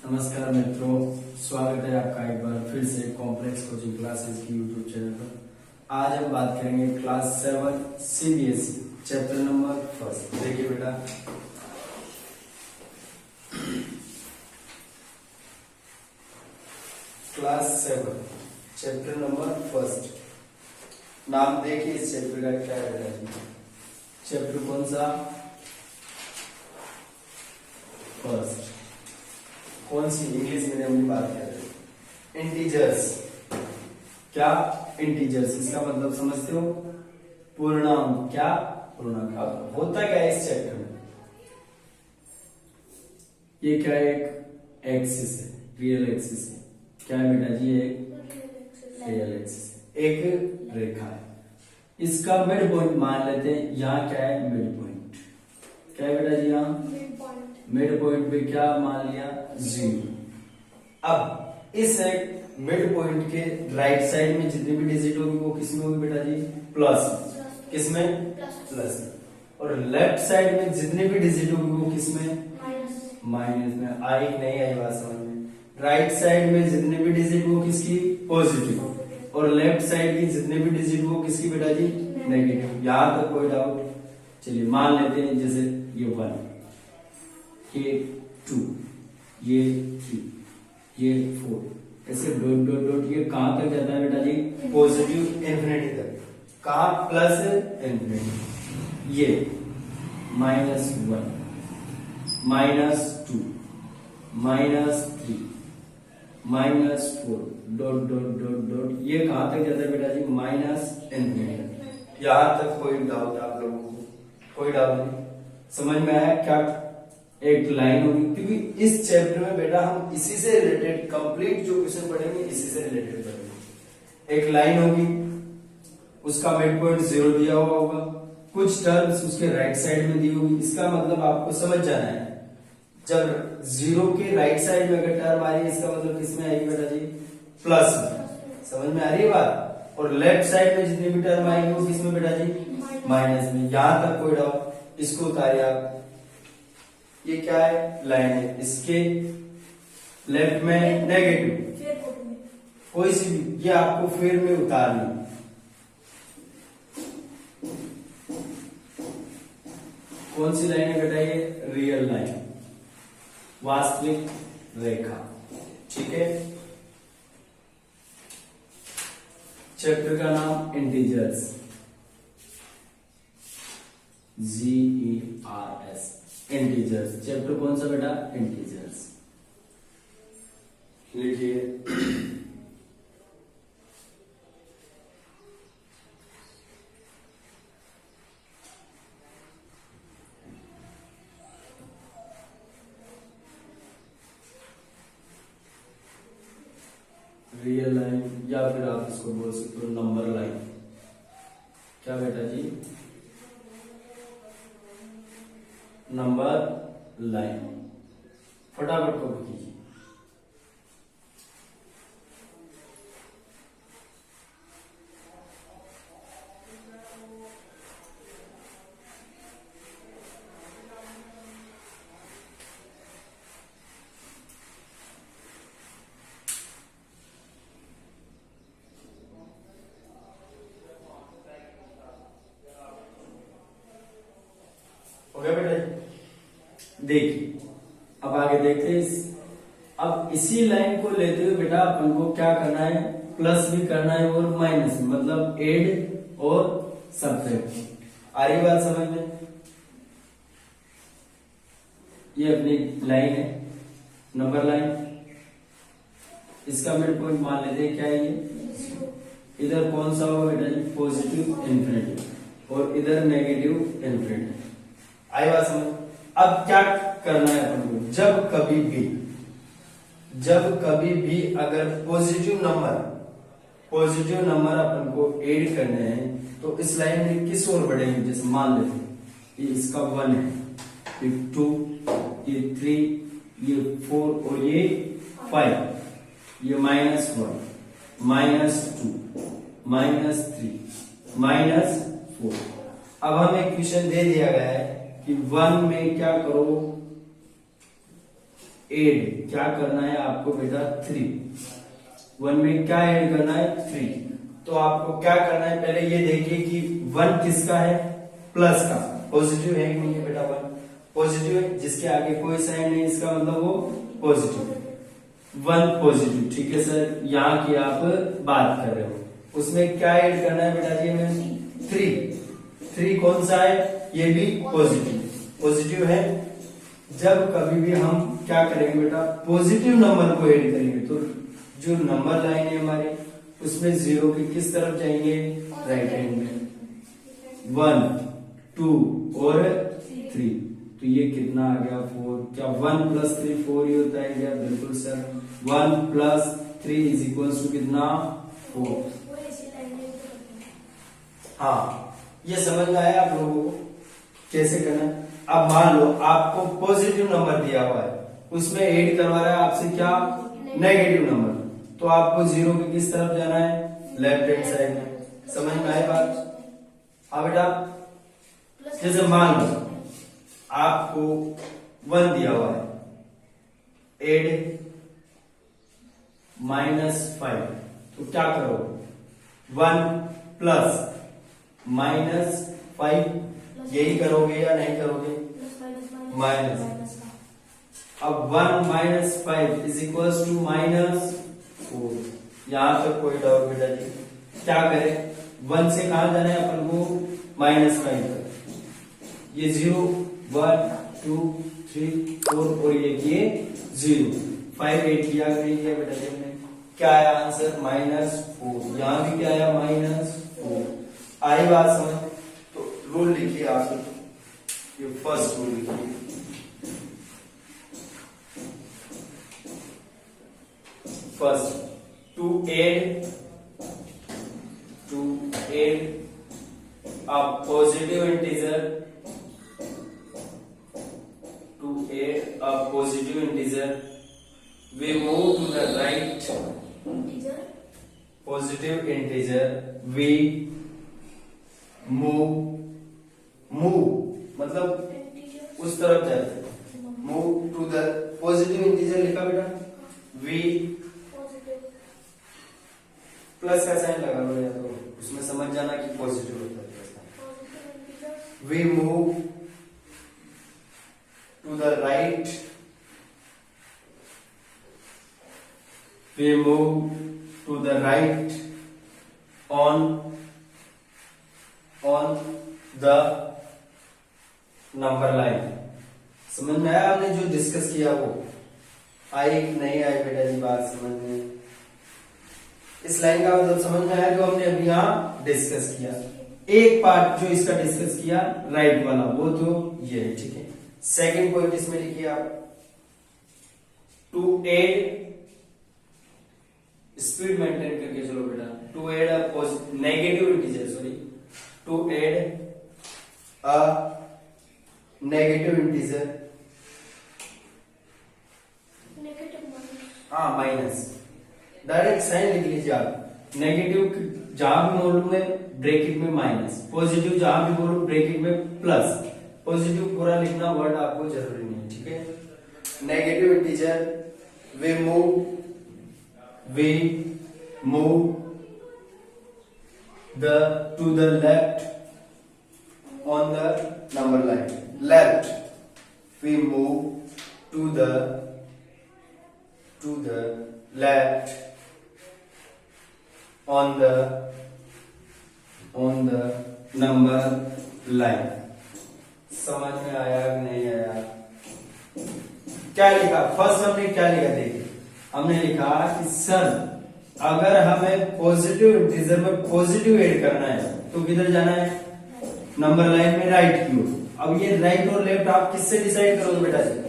नमस्कार मित्रों, स्वागत है आपका एक बार फिर से कॉम्प्लेक्स कोचिंग क्लासेस की यूट्यूब चैनल पर। आज हम बात करेंगे class 7 CBSE chapter number first. देखिए बेटा, क्लास 7 चैप्टर नंबर फर्स्ट। नाम देखिए इस चैप्टर का क्या है बेटा। चैप्टर कौन सा? फर्स्ट। कौन सी? इंग्लिश मीडियम की बात कर रहे हैं। इंटीजर्स। क्या? इंटीजर्स। इसका मतलब समझते हो? पूर्णांक। क्या? पूर्णांक। अब होता क्या है इस चैप्टर में? ये क्या है? एक एक्सिस है, रियल एक्सिस है। क्या है बेटा जी? एक रियल एक्सिस, एक रेखा है। इसका मिड पॉइंट मान लेते हैं। यहाँ क्या है? Mid point. क्या है बेटा जी? यहाँ मिड पॉइंट पे क्या मान लिया? 0। अब इस मिड पॉइंट के राइट साइड में जितनी भी डिजिट होगी वो किसमें होगी बेटा जी? प्लस। किसमें? प्लस। और लेफ्ट साइड में जितनी भी डिजिट होगी वो किसमें? माइनस में। आई नहीं आई बात समझ में? राइट साइड में जितनी भी डिजिट वो किसकी? पॉजिटिव। और लेफ्ट साइड की जितने भी डिजिट वो किसकी बेटा जी? नेगेटिव। यहां तक कोई डाउट? चलिए मान लेते हैं, जैसे ये 1, ये 2, ये 3, ये 4, ऐसे डॉट डॉट डॉट। ये कहां तक जाता है बेटा जी? पॉजिटिव इन्फिनिटी तक। कहां? Plus infinity. ये -1, -2, -3, -4, डॉट डॉट डॉट डॉट। ये कहां तक जाता है बेटा जी? Minus infinity. यहां तक कोई डाउट आप लोगों को? कोई डाउट नहीं? समझ में आया? क्या एक लाइन होगी, क्योंकि इस चैप्टर में बेटा हम इसी से रिलेटेड कंप्लीट जो क्वेश्चन पढ़ेंगे इसी से रिलेटेड पढ़ेंगे। एक लाइन होगी, उसका मिड पॉइंट 0 दिया हुआ होगा, कुछ टर्म्स उसके राइट साइड में दी होगी। इसका मतलब आपको समझ जाना है, जब 0 के राइट साइड में अगर टर्म आ रही है इसका मतलब किसमें आएगी बेटा जी? प्लस में। समझ में आ रही है बात? और लेफ्ट साइड में जितनी भी टर्म आएगी वो किसमें बेटा जी? माइनस में। यहां तक कोई डाउट? इसको उतारिए आप। ये क्या है? लाइन है। इसके लेफ्ट में नेगेटिव, कोई सी भी, ये आपको फेर में उतारनी। कौन सी लाइन है बेटा? ये रियल लाइन, वास्तविक रेखा। ठीक है। चैप्टर का नाम इंटीजर्स, GERS, इंटीजर्स। चैप्टर कौन सा बेटा? इंटीजर्स। लिखिए, रियल लाइन, या फिर आप इसको बोल सकते हो नंबर लाइन। क्या बेटा जी? Number line. फटाफट कॉपी कीजिए। हो गया बेटा जी? देखिए, अब आगे देखते हैं। अब इसी लाइन को लेते हुए बेटा अपन को क्या करना है? प्लस भी करना है और माइनस, मतलब एड और सब्ट्रैक्ट। आ रही बात समझ में? ये अपनी लाइन है, नंबर लाइन। इसका मिड पॉइंट मान लेते हैं। क्या है ये? इधर कौन सा होगा बेटा जी? पॉजिटिव इन्फिनिटी, और इधर नेगेटिव इन्फिनिटी। आई बात समझ? अब क्या करना है अपन को? जब कभी भी अगर पॉजिटिव नंबर अपन को ऐड करने हैं तो इस लाइन में किस ओर बढ़ेंगे? जैसे मान लेते हैं ये इसका 1 है, ये 2, ये 3, ये 4 और ये 5, ये -1, -2, -3, -4। अब हमें क्वेश्चन दे दिया गया है कि 1 में क्या करो, ऐड क्या करना है आपको बेटा 3। 1 में क्या ऐड करना है 3। तो आपको क्या करना है, पहले ये देखिए कि 1 किसका है, प्लस का, पॉजिटिव है कि नहीं है बेटा, 1 पॉजिटिव है, जिसके आगे कोई साइन नहीं, इसका मतलब वो पॉजिटिव, 1 पॉजिटिव। ठीक है सर, यहाँ की आप बात कर रहे हो, उसमें क्या ऐड करना है बेटा जी हमें 3 कौन सा है, ये भी पॉजिटिव है। जब कभी भी हम क्या करेंगे बेटा, पॉजिटिव नंबर को ऐड करेंगे तो जो नंबर लाइन है हमारी उसमें 0 के किस तरफ जाएंगे, राइट हैंड में, 1 2 और 3। तो ये कितना आ गया 4। क्या 1 + 3 4 ही होता है क्या, बिल्कुल सर, 1 + 3 = कितना 4। हाँ, ये समझ में आया आप लोगों को कैसे करना है। अब मान लो आपको पॉजिटिव नंबर दिया हुआ है, उसमें ऐड करवा रहा है आपसे क्या, नेगेटिव नंबर, तो आपको 0 के किस तरफ जाना है, लेफ्ट हैंड साइड में। समझ में आई बात। हाँ बेटा, जैसे मान लो आपको 1 दिया हुआ है, ऐड -5, तो क्या करो, 1 + -5 यही करोगे या नहीं करोगे, माइनस। अब 1 - 5 = -4। यहां तक कोई डाउट बेटा जी, क्या करें, 1 से कहां जाना है अपन को, -5 तक, ये 0 1 2 3 4 और ये किए 0 5 8 किया नहीं किया बेटा जी हमने, क्या आया आंसर, -4। यहां भी क्या आया, -4। आई बात समझ। तो रूल लिखिए आप, ये फर्स्ट रूल लिखिए, first, to add a positive integer, we move to the right, positive integer we move मतलब उस तरफ जाते हैं, move to the positive integer लिखा बेटा, we प्लस का साइन लगा लो या तो उसमें समझ जाना कि पॉजिटिव होता है। We move to the right, we move to the right on the number line. समझ में आया आपने जो डिस्कस किया, वो आई नहीं आई बेटा जी, बात समझ में, इस लाइन का मतलब समझ में आया जो हमने अभी यहाँ डिस्कस किया। एक पार्ट जो इसका डिस्कस किया राइट वाला, वो तो ये है, ठीक है। सेकंड पॉइंट इसमें लिखिए आप, टू ऐड, स्पीड मेंटेन करके चलो बेटा, to add a negative integer, sorry, to add a negative integer, हाँ माइनस, डायरेक्ट साइन लिख लीजिए आप। नेगेटिव जहां भी बोलूं मैं ब्रैकेट में माइनस, पॉजिटिव जहां भी बोलूं ब्रैकेट में प्लस। पॉजिटिव पूरा लिखना वर्ड आपको जरूरी नहीं, ठीक है। Negative integer we move to the left on the number line, left we move to the left on the number line। समझ में आया कि नहीं आया? क्या लिखा फर्स्ट हमने, क्या लिखा देखिए, हमने लिखा कि सर अगर हमें पॉजिटिव इंटीजर में पॉजिटिव ऐड करना है तो किधर जाना है, नंबर लाइन में राइट की ओर। अब ये राइट और लेफ्ट आप किससे डिसाइड करोगे बेटा जी,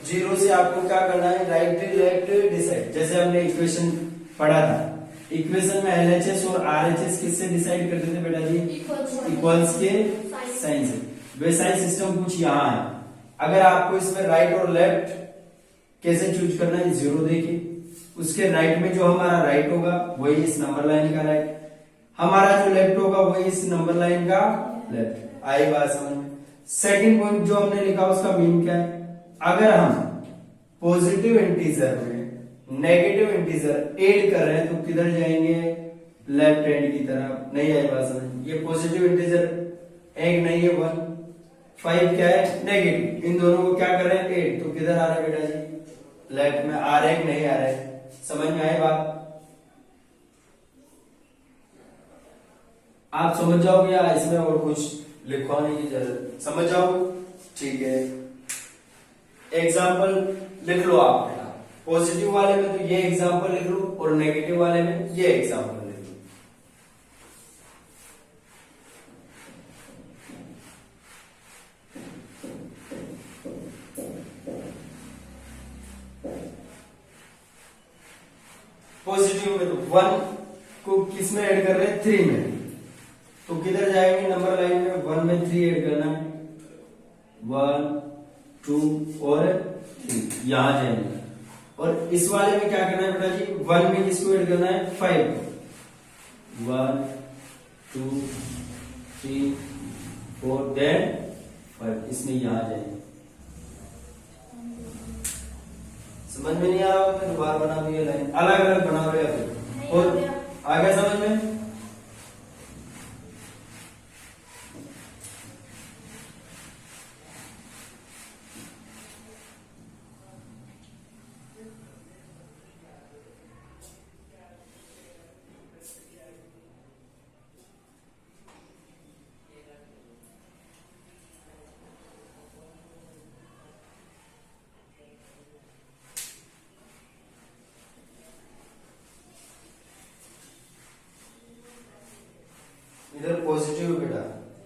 0 से आपको क्या करना है, राइट लेफ्ट डिसाइड। जैसे हमने इक्वेशन पढ़ा था, इक्वेशन में LHS और RHS किससे डिसाइड करते थे बेटा जी, इक्वल्स के साइन से। वैसा ही सिस्टम कुछ यहाँ है। अगर आपको इसमें राइट और लेफ्ट कैसे चूज करना है, 0 देखिए, उसके राइट में जो हमारा राइट होगा वही इस नंबर लाइन का राइट, हमारा जो लेफ्ट होगा वही इस नंबर लाइन का लेफ्ट। आई बात समझ में? सेकंड पॉइंट जो हमने लिखा उसका मीन क्या है, अगर हम पॉजिटिव इंटीजर में नेगेटिव इंटीजर ऐड कर रहे हैं तो किधर जाएंगे, लेफ्ट हैंड की तरफ। नहीं आई बात समझ, ये पॉजिटिव इंटीजर एक नहीं है 1, 5 क्या है नेगेटिव, इन दोनों को क्या कर रहे हैं ऐड, तो किधर आ रहा है बेटा जी, लेफ्ट में आ रहे नहीं आ रहे, समझ में आए बात। आप समझ जाओगे या इसमें और कुछ लिखवाने की जरूरत, समझ जाओगे, ठीक है। एग्जाम्पल लिख लो आप बेटा, पॉजिटिव वाले में तो ये एग्जाम्पल लिख लो और नेगेटिव वाले में ये एग्जाम्पल लिख लो। पॉजिटिव में तो 1 को किस में ऐड कर रहे हैं, 3 में, तो किधर जाएंगे नंबर लाइन में, 1 में 3 ऐड करना है, 1 2 और 3 यहां जाएंगे। और इस वाले में क्या करना है बेटा जी, 1 में किसको ऐड करना है, 5, 1 2 3 4 देन 5, इसमें यहां जाएंगे। समझ में नहीं आ रहा होगा, दोबारा बना दो ये लाइन, अलग अलग बना दो या फिर, और आ गया समझ में। इधर पॉजिटिव बेटा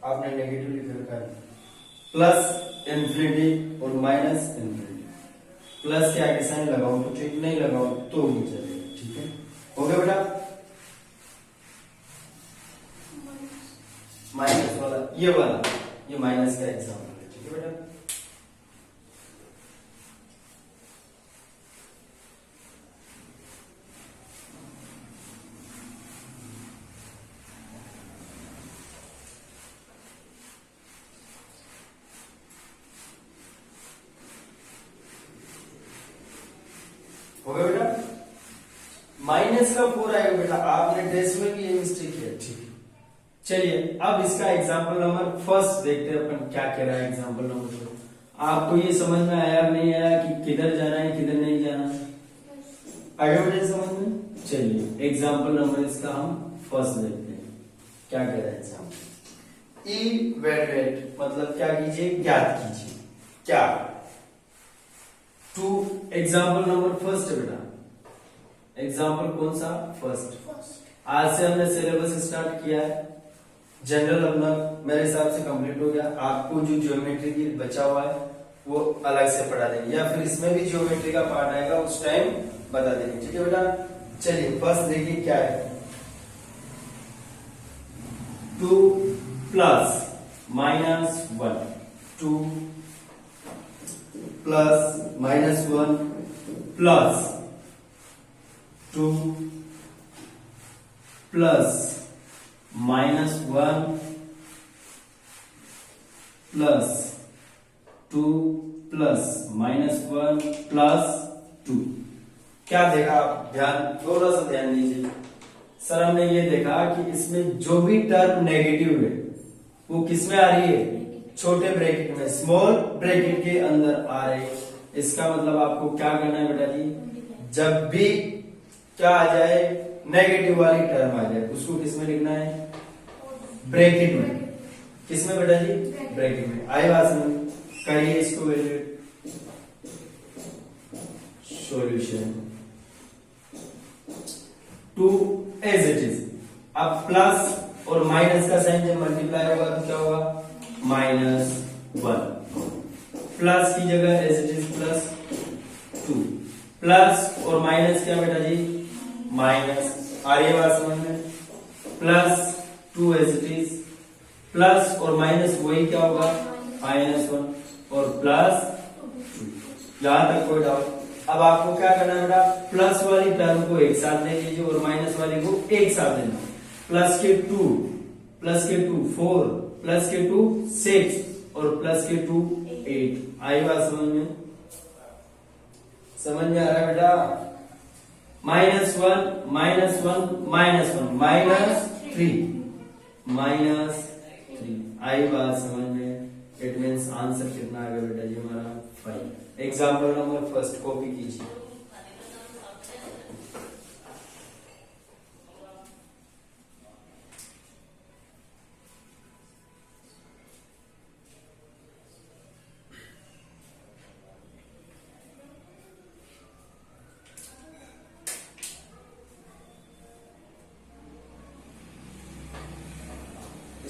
आपने नेगेटिव लिख रखा है, प्लस इंफिनिटी और माइनस इंफिनिटी, प्लस के आगे साइन लगाओ तो ठीक, नहीं लगाओ तो भी चलेगा, ठीक है। हो गया बेटा, माइनस वाला ये माइनस का एग्जाम्पल है, ठीक है बेटा। हो गया बेटा, माइनस का 4 आएगा बेटा, आपने टेस्ट में भी ये मिस्टेक किया, ठीक है। चलिए अब इसका एग्जाम्पल नंबर फर्स्ट देखते हैं अपन क्या कह रहा है एग्जाम्पल नंबर 2। आपको ये समझ में आया नहीं आया कि किधर जाना है किधर नहीं जाना है, आगे बढ़े समझ में। चलिए एग्जाम्पल नंबर इसका हम फर्स्ट देखते हैं क्या कह रहा है एग्जाम्पल। इवैल्यूएट मतलब क्या कीजिए, ज्ञात कीजिए, क्या टू एग्जाम्पल नंबर फर्स्ट बेटा, एग्जाम्पल कौन सा, फर्स्ट। आज से हमने सिलेबस स्टार्ट किया है, जनरल अपना मेरे हिसाब से कंप्लीट हो गया। आपको जो ज्योमेट्री की बचा हुआ है वो अलग से पढ़ा देंगे, या फिर इसमें भी ज्योमेट्री का पार्ट आएगा उस टाइम बता देंगे, ठीक है बेटा। चलिए फर्स्ट देखिए क्या है, 2 plus minus 1, 2 plus minus 1 plus 2 plus minus 1 plus 2 plus minus 1 plus 2। क्या देखा आप, ध्यान थोड़ा सा ध्यान दीजिए। सर हमने ये देखा कि इसमें जो भी टर्म नेगेटिव है वो किसमें आ रही है, छोटे ब्रैकेट में, स्मॉल ब्रैकेट के अंदर आ रहे। इसका मतलब आपको क्या करना है बेटा जी, जब भी क्या आ जाए नेगेटिव वाली टर्म आ जाए उसको किसमें लिखना है, ब्रैकेट में। किसमें बेटा जी, ब्रैकेट में। आई बात समझ, करिए इसको evaluate. Solution 2 as it is. अब प्लस और माइनस का साइन जब मल्टीप्लाई होगा तो क्या होगा, -1। प्लस की जगह as it is plus 2, plus और माइनस क्या बेटा जी, माइनस। आ रही है बात समझ में, plus 2 as it is, plus और माइनस वही क्या होगा, -1 और प्लस 2। यहां तक कोई डाउट। अब आपको क्या करना है बेटा, प्लस वाली टर्म को एक साथ ले लीजिए और माइनस वाली को एक साथ लेना। प्लस के 2 4, प्लस के 2 6 और प्लस के 2 8। आई बात समझ में? समझ में आ रहा है बेटा? -1 -1 -3 आई बात समझ में? इट मीन्स आंसर कितना आ गया बेटा जी हमारा 5। एग्जाम्पल नंबर फर्स्ट कॉपी कीजिए।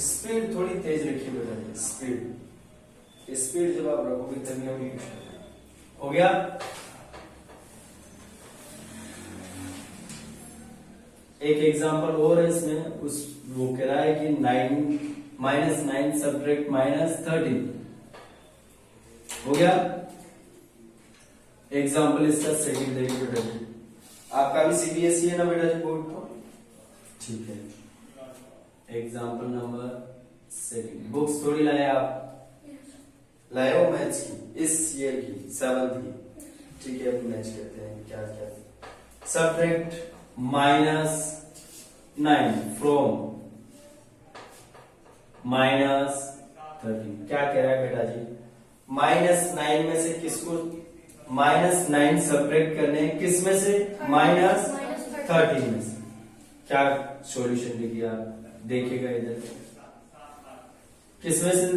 स्पीड थोड़ी तेज रखिए बेटा जी। स्पीड जब आप रखोगे तभी हम हो गया। एक एग्जांपल और है इसमें, उस वो कह रहा है कि 9 -9 सब्ट्रैक्ट -13 हो गया। एग्जांपल इसका सेकंड देखिए बेटा जी। आपका भी सीबीएसई है ना बेटा जी बोर्ड को? ठीक है। Example number second. बुक्स थोड़ी लाए आप? लाए हो मैथ्स की, इस ईयर की 7th की? ठीक है, अब मैच करते हैं क्या क्या। Subtract -9 from -13। क्या कह रहा है बेटा जी? -9 में से किसको -9 सब्ट्रैक्ट करने हैं? किस में से? -13 में से। क्या सॉल्यूशन लिखिए आप, देखिएगा इधर। किसमें से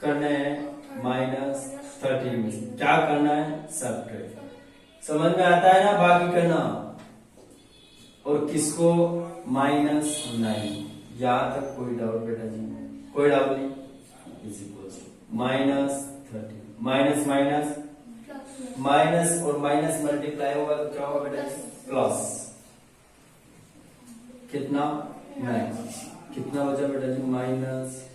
करना है? -13 में से। क्या करना है? सब्ट्रैक्ट। समझ में आता है ना? बाकी करना। और किसको? -9। यहां तक कोई डाउट बेटा जी? कोई डाउट नहीं। -13 माइनस और माइनस मल्टीप्लाई होगा तो क्या होगा बेटा जी? प्लस। कितना? 9। कितना बचा बेटा जी? -4।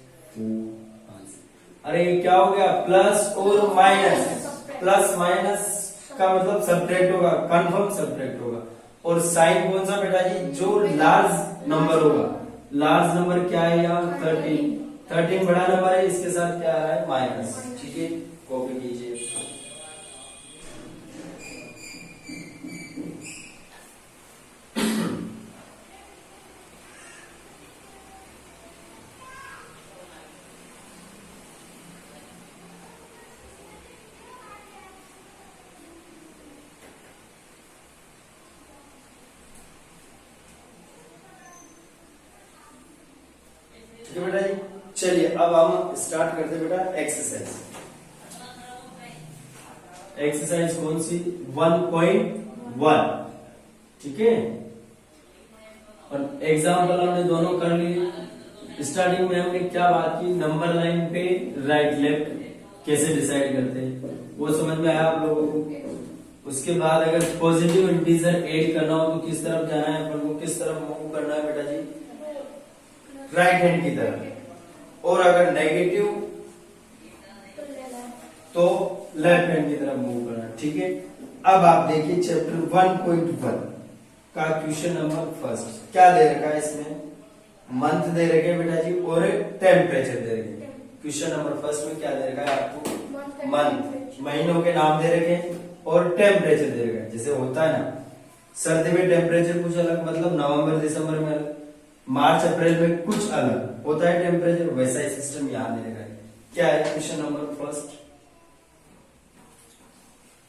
अरे क्या हो गया? प्लस और माइनस। प्लस माइनस का मतलब सब्ट्रैक्ट होगा, कंफर्म सब्ट्रैक्ट होगा। और साइन कौन सा बेटा जी? जो लार्ज नंबर होगा। लार्ज नंबर क्या है यहाँ? 13 बड़ा नंबर है, इसके साथ क्या आ रहा है? माइनस। ठीक है, कॉपी कीजिए। ठीक है बेटा जी, चलिए अब हम स्टार्ट करते हैं बेटा एक्सरसाइज। एक्सरसाइज कौन सी? 1.1। ठीक है, और एग्जाम्पल हमने दोनों कर लिए। स्टार्टिंग में हमने क्या बात की? नंबर लाइन पे राइट लेफ्ट कैसे डिसाइड करते हैं, वो समझ में आया आप लोगों को? उसके बाद अगर पॉजिटिव इंटीजर ऐड करना हो तो किस तरफ जाना है अपन को? किस तरफ मूव करना है बेटा जी? राइट हैंड की तरफ। और अगर नेगेटिव तो लेफ्ट हैंड की तरफ मूव करना। ठीक है, अब आप देखिए चैप्टर 1.1 का क्वेश्चन नंबर फर्स्ट। क्या दे रखा है इसमें? मंथ दे रखे बेटा जी और टेम्परेचर दे रखे। क्वेश्चन नंबर फर्स्ट में क्या दे रखा है आपको? मंथ, महीनों के नाम दे रखे और टेम्परेचर दे रखा है। जैसे होता है ना सर्दी में टेम्परेचर कुछ अलग, मतलब नवंबर दिसंबर में अलग, मार्च अप्रैल में कुछ अलग होता है टेम्परेचर, वैसा ही सिस्टम यहाँ दे रखा है। क्या है क्वेश्चन नंबर फर्स्ट?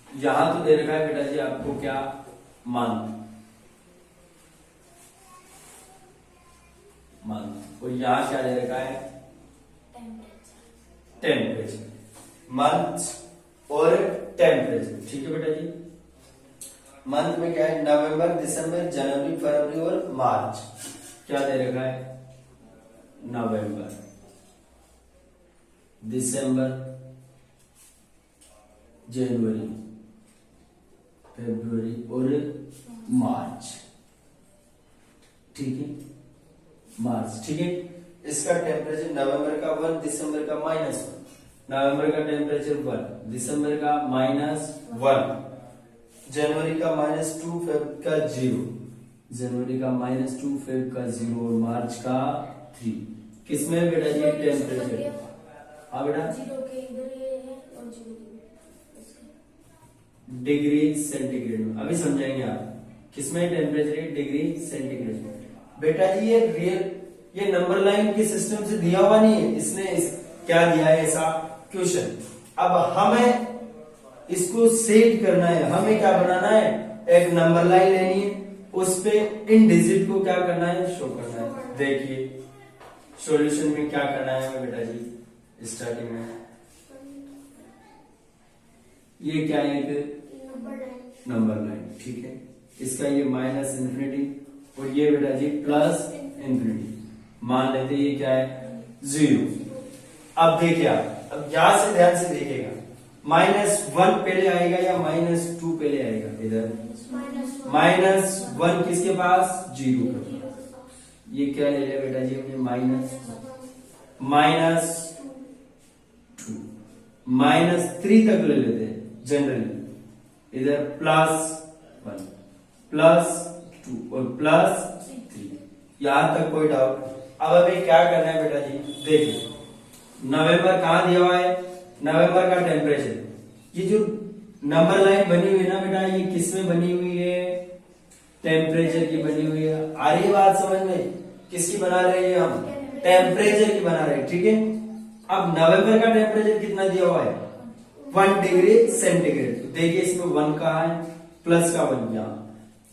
यहां तो दे रखा है बेटा जी आपको क्या? मंथ। और यहां क्या दे रखा है? टेम्परेचर। मंथ और टेम्परेचर। ठीक है बेटा जी, मंथ में क्या है? नवंबर दिसंबर जनवरी फरवरी और मार्च। क्या दे रखा है? नवंबर, दिसंबर, जनवरी, फरवरी और मार्च। ठीक है, मार्च। ठीक है, इसका टेम्परेचर नवंबर का 1, दिसंबर का -1, नवंबर का टेम्परेचर 1, दिसंबर का -1, जनवरी का -2, फेब का 0, जनवरी का -2, फेब का 0 और मार्च का 3। किसमें बेटा जी टेम्परेचर? हाँ बेटा, 0 के इधर ये है और 0 के डिग्री सेंटीग्रेड में। अभी समझाएंगे आप किसमें टेम्परेचर है, डिग्री सेंटीग्रेड में। बेटा जी ये रियल, ये नंबर लाइन के सिस्टम से दिया हुआ नहीं है, इसने क्या दिया है ऐसा क्वेश्चन। अब हमें इसको सेट करना है, हमें क्या बनाना है, एक नंबर लाइन लेनी है, उस पे इन डिजिट को क्या करना है, शो करना है। देखिए सॉल्यूशन में क्या करना है बेटा जी, स्टार्टिंग में ये क्या है, एक नंबर लाइन, ठीक है। इसका ये माइनस इंफिनिटी और ये बेटा जी प्लस इंफिनिटी, मान लेते ये क्या है 0। अब देखिए आप, अब यहां से ध्यान से देखिएगा, -1 पहले आएगा या -2 पहले आएगा, इधर -1 किसके पास, 0 के पास। ये क्या ले लिया बेटा जी हमने, -2 -3 तक ले लेते हैं जनरली, इधर +1 +2 और +3, यहां तक कोई डाउट। अब हमें क्या करना है बेटा जी, देखिए नवंबर कहां दिया हुआ है, नवंबर का टेम्परेचर, ये जो नंबर लाइन बनी हुई है ना बेटा, ये किस में बनी हुई है, टेम्परेचर की बनी हुई है। आ रही बात समझ में, किसकी बना रहे हैं हम, टेम्परेचर की बना रहे हैं, ठीक है। अब नवंबर का टेम्परेचर कितना दिया हुआ है, 1 डिग्री सेंटीग्रेड। तो देखिए इसमें 1 कहाँ है, प्लस का 1 यहाँ,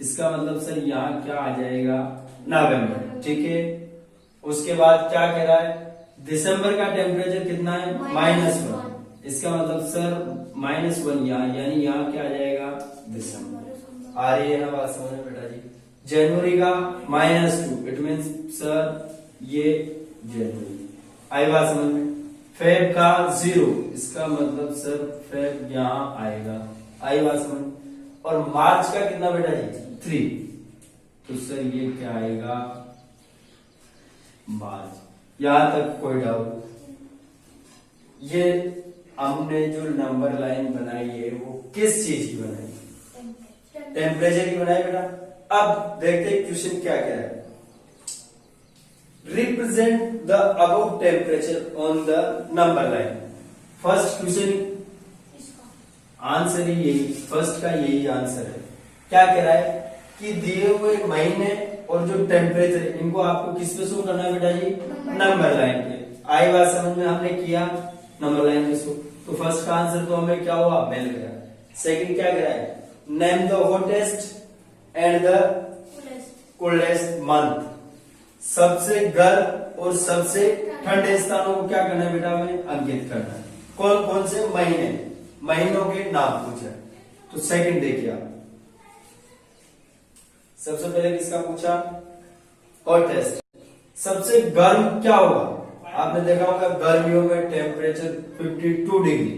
इसका मतलब सर यहाँ क्या आ जाएगा, नवंबर, ठीक है। उसके बाद क्या कह रहा है, दिसंबर का टेम्परेचर कितना है, -1, इसका मतलब सर -1 यहाँ, यानी यहाँ क्या आ जाएगा, दिसंबर। आ रही है ना बात समझ में बेटा जी। जनवरी का -2, इट मीन्स सर ये जनवरी, आई बात समझ में। फेब का 0, इसका मतलब सर फेब यहाँ आएगा, आई बात समझ में। और मार्च का कितना बेटा जी, 3, तो सर ये क्या आएगा, मार्च। यहां तक कोई डाउट, ये हमने जो नंबर लाइन बनाई है वो किस चीज की बनाई, टेम्परेचर की बनाई बेटा। अब देखते हैं क्वेश्चन क्या क्या है, represent the above temperature on the number line. First question answer ही यही, फर्स्ट का यही आंसर है। क्या कह रहा है कि दिए हुए महीने और जो टेम्परेचर, इनको आपको किस पे शो करना है बेटा जी, नंबर लाइन पे। आई बात समझ में, हमने किया नंबर लाइन पे शो, तो फर्स्ट का आंसर तो हमें क्या हुआ, मिल गया। सेकंड क्या कह रहा है, name the hottest and the coldest month, सबसे गर्म और सबसे ठंडे स्थानों को क्या करना है बेटा, हमें अंकित करना है। कौन कौन से महीने, महीनों के नाम पूछा। तो सेकंड देखिए आप, सबसे पहले किसका पूछा, हॉटेस्ट, सबसे गर्म क्या होगा। आपने देखा होगा गर्मियों में टेम्परेचर 52 डिग्री,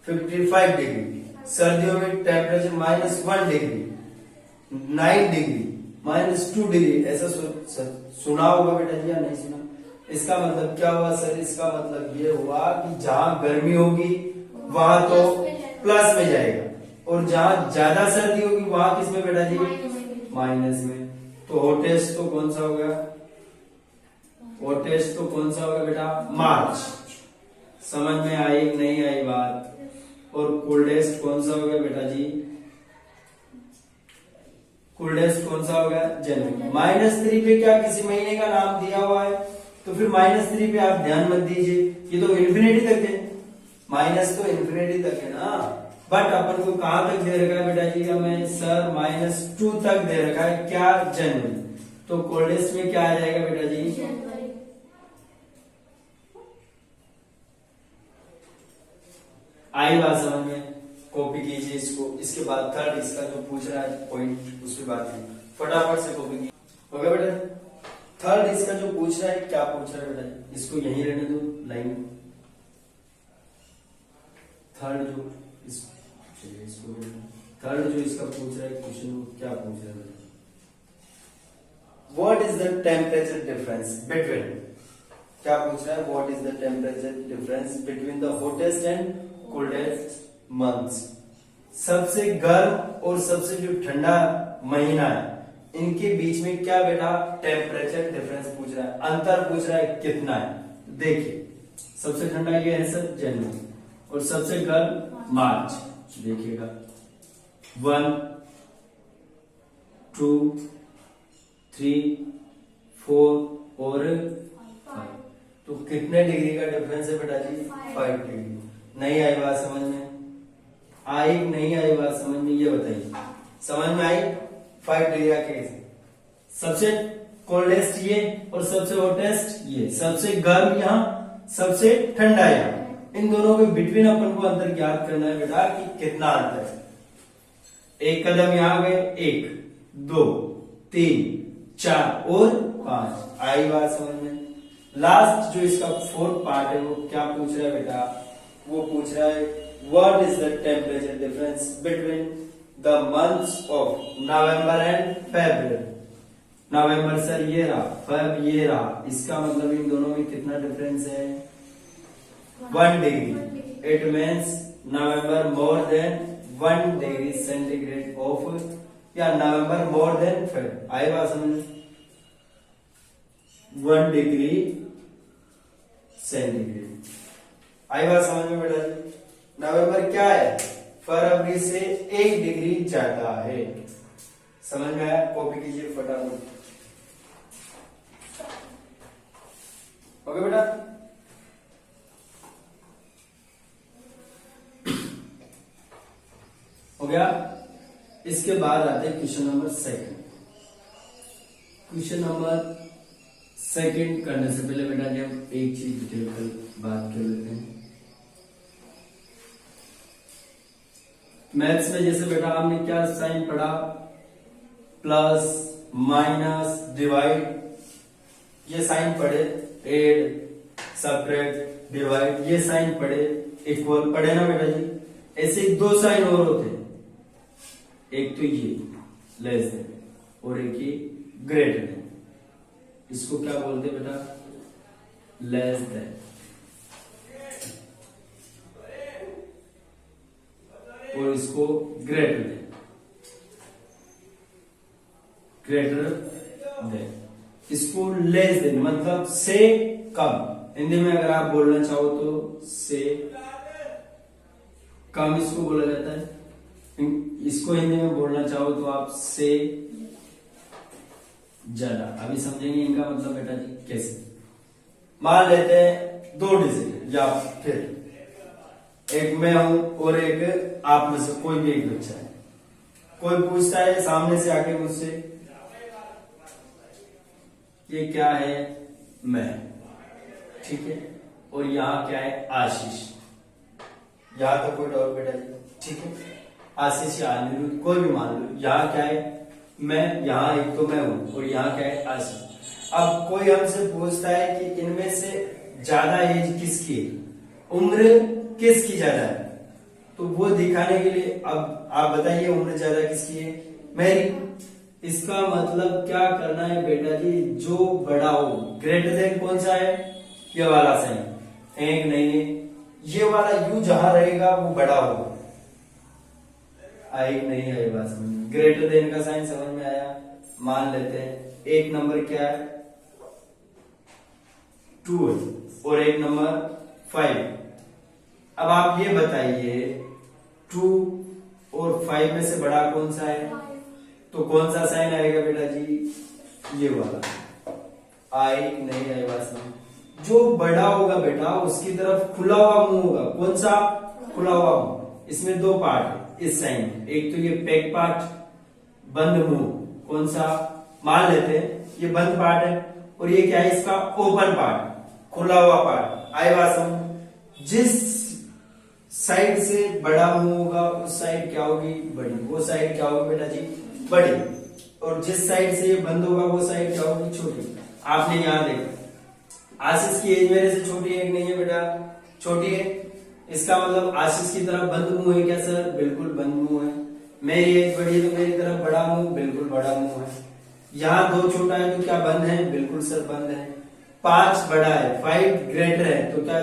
55 डिग्री, सर्दियों में टेम्परेचर -1 डिग्री, 9 डिग्री, -2 डिग्री, ऐसा सुना होगा बेटा जी या नहीं सुना। इसका मतलब क्या हुआ सर, इसका मतलब ये हुआ कि जहां गर्मी होगी वहां तो प्लस में जाएगा, और जहां ज्यादा सर्दी होगी वहां किस में बेटा जी, माइनस में। तो हॉटेस्ट तो कौन सा होगा, हॉटेस्ट तो कौन सा होगा बेटा, मार्च। समझ में आई नहीं आई बात। और कोल्डेस्ट कौन सा होगा बेटा जी, कोल्डेस्ट कौन सा होगा, जनवरी। -3 पे क्या किसी महीने का नाम दिया हुआ है, तो फिर -3 पे आप ध्यान मत दीजिए, ये तो इन्फिनिटी तक है, माइनस तो इन्फिनिटी तक है ना। बट अपन को कहां तक दे रखा है बेटा जी, हमें सर -2 तक दे रखा है, क्या, जनवरी। तो कोल्डेस्ट में क्या आ जाएगा बेटा जी, जनवरी। आई बात समझ में, कॉपी कीजिए इसको। इसके बाद थर्ड इसका जो पूछ रहा है पॉइंट, उस पर बात कीजिए, फटाफट से कॉपी कीजिए, हो गया बेटा। थर्ड इसका जो पूछ रहा है, क्या पूछ रहा है बेटा, इसको यहीं रहने दो लाइन। थर्ड जो इसको थर्ड जो इसका पूछ रहा है क्वेश्चन, वो क्या पूछ रहा है, what is the temperature difference between, क्या पूछ रहा है, what is the temperature difference between the hottest and coldest months, सबसे गर्म और सबसे जो ठंडा महीना है इनके बीच में क्या बेटा टेम्परेचर डिफरेंस पूछ रहा है, अंतर पूछ रहा है कितना है। देखिए सबसे ठंडा ये है सर जनवरी, और सबसे गर्म मार्च। देखिएगा 1 2 3 4 और 5, तो कितने डिग्री का डिफरेंस है बेटा जी? 5 डिग्री। नहीं आई बात समझ में? आई नहीं आई बात समझ में? ये बताइए, समझ में आई? 5 डिग्री का केस, सबसे कोल्डेस्ट ये और सबसे हॉटेस्ट ये, सबसे गर्म यहाँ, सबसे ठंडा यहाँ। इन दोनों के बिटवीन अपन को अंतर ज्ञात करना है बेटा कि कितना अंतर है। एक कदम यहाँ गए, 1 2 3 4 और 5। आई बात समझ में? लास्ट जो इसका 4th पार्ट है वो क्या पूछ रहा है बेटा? वो पूछ रहा है what is the temperature difference between the months of November and February. November sir ये रहा, फेब ये रहा, इसका मतलब इन दोनों में कितना डिफरेंस है? 1 degree. It means November more than 1 degree centigrade of, या नवंबर मोर देन फेब। आई बात समझ? 1 डिग्री सेंटीग्रेड। आई बात समझ में बेटा? नवंबर क्या है? फरवरी से 1 डिग्री ज्यादा है। समझ में आया? कॉपी कीजिए फटाफट। ओके बेटा, हो गया। इसके बाद आते हैं क्वेश्चन नंबर 2। क्वेश्चन नंबर 2 करने से पहले बेटा जी हम एक चीज डिटेल कर बात कर लेते हैं। मैथ्स में जैसे बेटा हमने क्या साइन पढ़ा? प्लस माइनस डिवाइड, ये साइन पढ़े। एड सब्ट्रैक्ट डिवाइड, ये साइन पढ़े। इक्वल पढ़े ना बेटा जी? ऐसे 2 साइन और होते हैं, एक तो ये लेस देन और एक ये ग्रेटर देन। इसको क्या बोलते हैं बेटा? लेस देन, और इसको ग्रेटर देन। ग्रेटर देन, इसको लेस देन मतलब से कम। हिंदी में अगर आप बोलना चाहो तो से कम इसको बोला जाता है। इसको हिंदी में बोलना चाहो तो आप से ज्यादा। अभी समझेंगे इनका मतलब बेटा जी कैसे। मान लेते हैं 2 डिजिट, या फिर एक मैं हूं और एक आप में से कोई भी एक बच्चा है। कोई पूछता है सामने से आके मुझसे, ये क्या है? मैं, ठीक है, और यहाँ क्या है? आशीष। यहां तक कोई डाउट बेटा जी? ठीक है, आशीष या अनिरुद्ध कोई भी मान लो। यहाँ क्या है? मैं, यहाँ एक तो मैं हूं, और यहाँ क्या है? आशीष। अब कोई हमसे पूछता है कि इनमें से ज्यादा एज किसकी है, उम्र किसकी ज्यादा है, तो वो दिखाने के लिए अब आप बताइए उम्र ज्यादा किसकी है? मेरी। इसका मतलब क्या करना है बेटा जी? जो बड़ा हो, ग्रेटर देन कौन सा है? ये वाला साइन। एक नहीं है, ये वाला यू जहां रहेगा वो बड़ा होगा। आई नहीं आई बात समझ में? ग्रेटर देन का साइन समझ में आया? मान लेते हैं एक नंबर क्या है? 2 है, और एक नंबर 5। अब आप ये बताइए 2 और 5 में से बड़ा कौन सा है? तो कौन सा साइन आएगा बेटा जी? ये वाला। आई नहीं आई बात समझ? जो बड़ा होगा बेटा उसकी तरफ खुला हुआ मुंह होगा। कौन सा? खुला हुआ मुंह। इसमें 2 पार्ट है इस साइन में, एक तो ये पैक पार्ट, बंद मुंह। कौन सा? मान लेते हैं ये बंद पार्ट है, और ये क्या है? इसका ओपन पार्ट, खुला हुआ पार्ट। आई बात समझ? जिस साइड से बड़ा मुंह होगा उस साइड क्या होगी? बड़ी। वो साइड क्या होगी बेटा जी? बड़ी। और जिस साइड से ये बंद होगा वो साइड क्या होगी? छोटी। आपने यहां देखा आशीष की एज मेरे से छोटी है कि नहीं है बेटा? छोटी है। इसका मतलब आशीष की तरफ बंद मुंह है क्या सर? बिल्कुल बंद मुंह है। मेरी एज बड़ी है तो मेरी तरफ बड़ा मुंह, बिल्कुल बड़ा मुंह है। यहाँ 2 छोटा है तो क्या बंद है? बिल्कुल सर बंद है। 5 बड़ा है, 5 ग्रेटर है तो क्या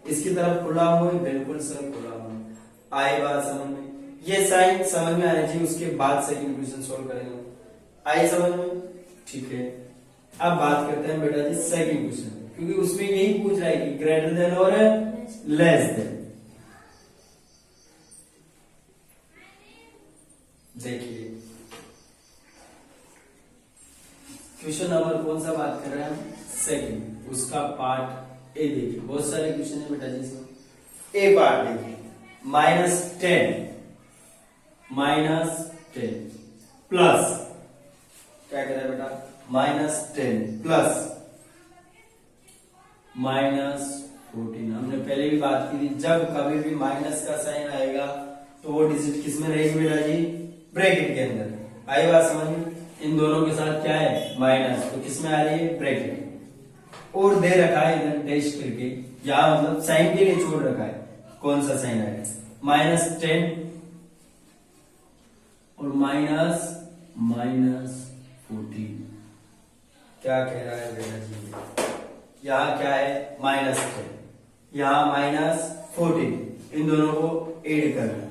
इसकी तरफ खुला मुंह है? बिल्कुल सर खुला मुंह। आई बात समझ में? ये साइन समझ में आनी चाहिए, उसके बाद सेकंड क्वेश्चन सोल्व करेंगे। आई समझ में? ठीक है, अब बात करते हैं बेटा जी सेकंड क्वेश्चन। क्योंकि उसमें यही पूछ रहा है कि ग्रेटर देन और लेस देन। देखिए क्वेश्चन नंबर कौन सा बात कर रहे हैं हम, सेकंड, उसका पार्ट ए देखिए, बहुत सारे क्वेश्चन है बेटा जी इसमें। ए पार्ट देखिए, -10 प्लस क्या कह रहा है बेटा, -10 प्लस -14। हमने पहले भी बात की थी, जब कभी भी माइनस का साइन आएगा तो वो डिजिट किस में रहेगी बेटा जी, ब्रैकेट के अंदर। आई बात समझ में, इन दोनों के साथ क्या है माइनस, तो किस में आ रही है, ब्रैकेट। और दे रखा है इधर डैश करके, यहां मतलब साइन के लिए छोड़ रखा है, कौन सा साइन आएगा, -10 और -14। क्या कह रहा है बेटा जी, यहाँ क्या है -10, यहाँ -14, इन दोनों को ऐड करना।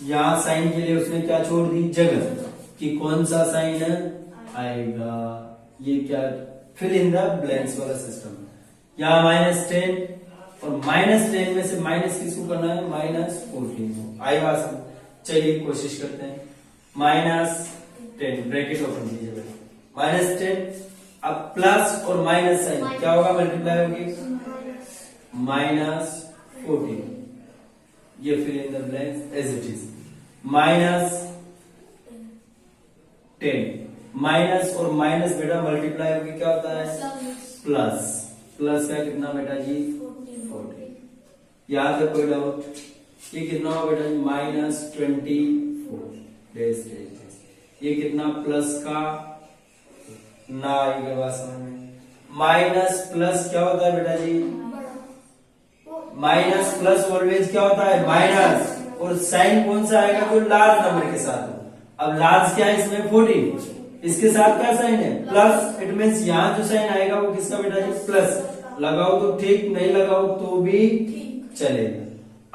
यहाँ साइन के लिए उसने क्या छोड़ दी, जगह, कि कौन सा साइन आएगा, ये क्या, फिल इन द ब्लैंक्स वाला सिस्टम। यहाँ -10 और -10 में से माइनस किसको करना है, -14। आई बात समझ, चलिए कोशिश करते हैं। -10 ब्रैकेट ओपन कीजिए, -10, अब प्लस और माइनस साइन क्या होगा, मल्टीप्लाई होगी, -14, ये fill in the blanks as it is, -10 minus और माइनस बेटा मल्टीप्लाई होगी, क्या होता है, प्लस, प्लस का कितना बेटा जी, 14। यहाँ तक कोई डाउट, ये कितना होगा बेटा जी, -24, ये कितना प्लस का ना आएगा बात समझ में। माइनस प्लस क्या होता है बेटा जी, माइनस प्लस ऑलवेज क्या होता है, माइनस, और साइन कौन सा आएगा, जो लार्ज नंबर के साथ हो। अब लार्ज क्या है इसमें, 14, इसके साथ क्या साइन है, प्लस, इट मीन्स यहाँ जो साइन आएगा वो किसका बेटा जी, प्लस। लगाओ तो ठीक, नहीं लगाओ तो भी चलेगा।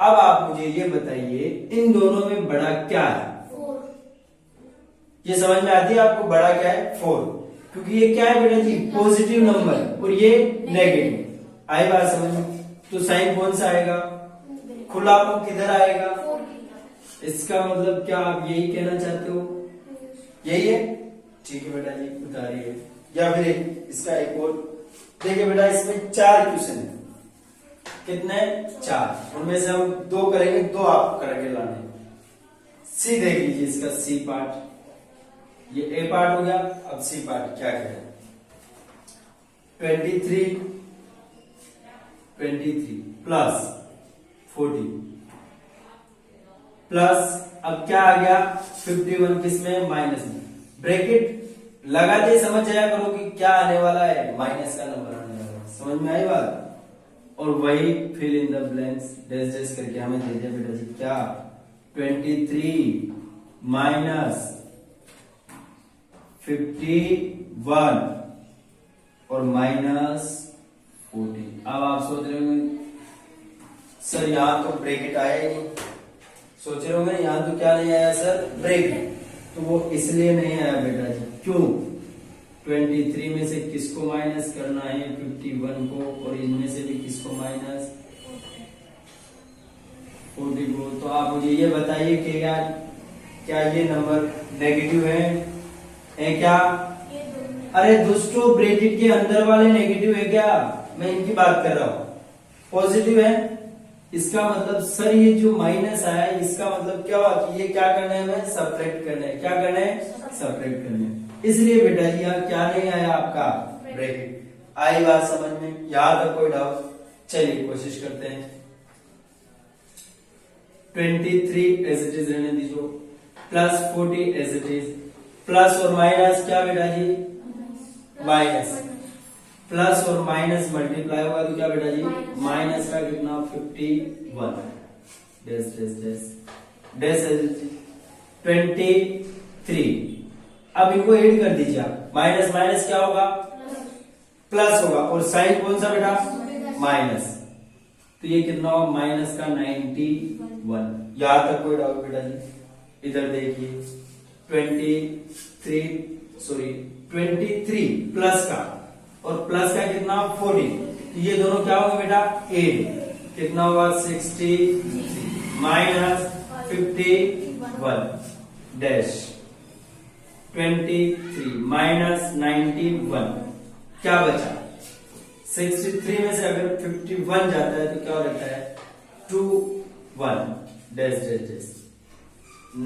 अब आप मुझे ये बताइए, इन दोनों में बड़ा क्या है, ये समझ में आती है आपको, बड़ा क्या है, 4, क्योंकि ये क्या है बेटा जी, पॉजिटिव नंबर और ये नेगेटिव। आई बात समझ में, तो साइन कौन सा आएगा, खुलापन किधर आएगा, इसका मतलब क्या आप यही कहना चाहते हो, यही है, ठीक है बेटा जी उतारिए। या फिर इसका एक और देखिए बेटा, इसमें 4 क्वेश्चन है, कितने, 4, उनमें से हम 2 करेंगे, 2 आप करके लाने। सी देख लीजिए, इसका सी पार्ट, ये ए पार्ट हो गया, अब सी पार्ट क्या करें, 23 प्लस 40 प्लस, अब क्या आ गया, 51 किसमें, माइनस में, ब्रैकेट लगाते समझ जाया करो कि क्या आने वाला है, माइनस का नंबर आने वाला है, समझ में आई बात। और वही fill in the blanks dash dash करके हमें दे दिया बेटा जी, क्या, 23 माइनस 51 और -14। अब आप सोच रहे होंगे सर यहाँ तो ब्रैकेट आया ही नहीं, सोच रहे होंगे यहाँ तो क्या नहीं आया सर, ब्रैकेट, तो वो इसलिए नहीं आया बेटा जी, क्यों, 23 में से किसको माइनस करना है, 51 को, और इनमें से भी किसको माइनस, 40 को। तो आप मुझे ये बताइए कि यार क्या ये नंबर नेगेटिव है क्या, अरे दोस्तों ब्रैकेट के अंदर वाले नेगेटिव है क्या, मैं इनकी बात कर रहा हूं, पॉजिटिव है, इसका मतलब सर ये जो माइनस आया है इसका मतलब क्या हुआ कि ये क्या करना है, हमें सब्ट्रैक्ट करना है, क्या करना है, सब्ट्रैक्ट करना है। इसलिए बेटा जी यहाँ क्या नहीं आया आपका, ब्रैकेट। आई बात समझ में, यहाँ तक कोई डाउट, चलिए कोशिश करते हैं। 23 एज इट इज रहने दीजिए, plus 40 as it is, plus और माइनस क्या बेटा जी, माइनस, प्लस और माइनस मल्टीप्लाई होगा तो क्या बेटा जी, माइनस का कितना, 51, डैश डैश डैश डैश 23। अब इनको ऐड कर दीजिए आप, माइनस माइनस क्या होगा, प्लस होगा, और साइन कौन सा बेटा, माइनस, तो ये कितना होगा, माइनस का 91। यहां तक कोई डाउट बेटा जी, इधर देखिए 23 प्लस का, और प्लस का कितना, 40, तो ये दोनों क्या होंगे बेटा, ए कितना हुआ 63 माइनस 51 डैश 23 माइनस 91, क्या बचा 63 में से अगर 51 जाता है तो क्या रहता है 2 1 डैश डैश डैश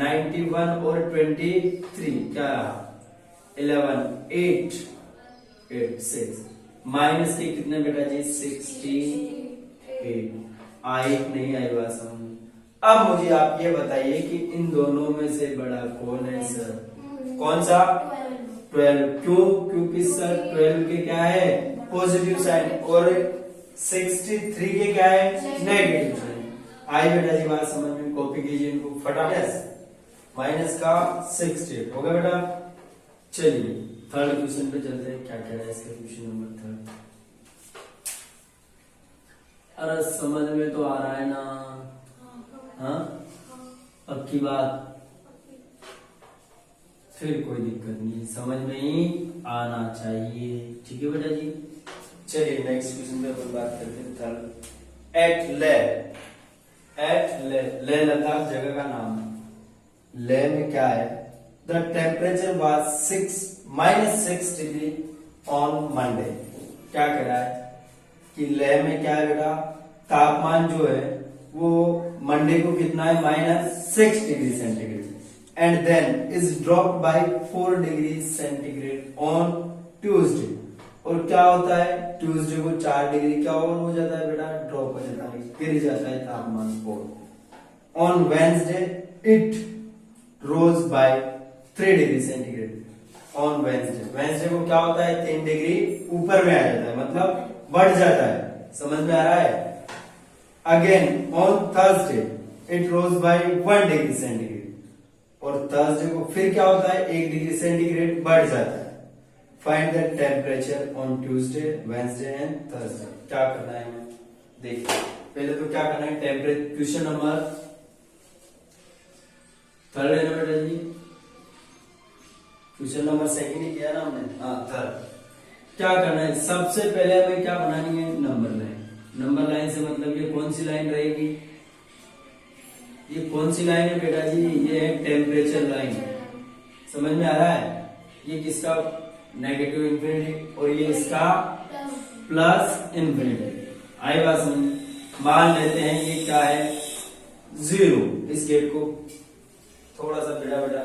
91 और 23 क्या रहा 11 8 8 6 माइनस के कितने बेटा जी 68 आई नहीं आई बात समझ में। अब मुझे आप ये बताइए कि इन दोनों में से बड़ा कौन है सर, कौन सा 12, क्यों, क्योंकि सर 12 के क्या है पॉजिटिव साइन और 63 के क्या है नेगेटिव साइन। आई बेटा जी बात समझ में, कॉपी कीजिए इनको फटाफट। माइनस का 68 हो गया बेटा। चलिए थर्ड क्वेश्चन पे चलते हैं, क्या कह रहा है इसका क्वेश्चन नंबर 3। अरे समझ में तो आ रहा है ना, हाँ पक्की बात, फिर कोई दिक्कत नहीं, समझ में ही आना चाहिए, ठीक है बेटा जी। चलिए नेक्स्ट क्वेश्चन पे अपन बात करते हैं थर्ड। ले लद्दाख जगह का नाम है। ले में क्या है, the temperature was -6 degree on Monday. क्या कह रहा है कि लेह में क्या है बेटा, तापमान जो है वो मंडे को कितना है -6 degree centigrade, and then is dropped by 4 degree centigrade on Tuesday. और क्या होता है ट्यूसडे को 4 डिग्री क्या और हो जाता है बेटा, ड्रॉप हो जाता है, गिर जाता है तापमान। और on Wednesday it rose by 3 degree centigrade on Wednesday को क्या होता है 3 डिग्री ऊपर में आ जाता है, मतलब बढ़ जाता है, समझ में आ रहा है। Again on Thursday it rose by 1 degree centigrade, और थर्सडे को फिर क्या होता है 1 डिग्री सेंटीग्रेड बढ़ जाता है। Find the temperature on Tuesday, Wednesday and Thursday. क्या करना है हमें, देखिए पहले तो क्या करना है, टेम्परेचर क्वेश्चन नंबर 3 है ना बेटा जी, क्वेश्चन नंबर 2 ही किया ना हमने, हाँ 3। क्या करना है, सबसे पहले हमें क्या बनानी है नंबर लाइन। नंबर लाइन से मतलब ये कौन सी लाइन रहेगी, ये कौन सी लाइन है बेटा जी, ये है टेम्परेचर लाइन, समझ में आ रहा है। ये किसका नेगेटिव इंफिनिटी और ये इसका प्लस इंफिनिटी। आई बात समझ। मान लेते हैं ये क्या है 0, इस गेट को थोड़ा सा बेटा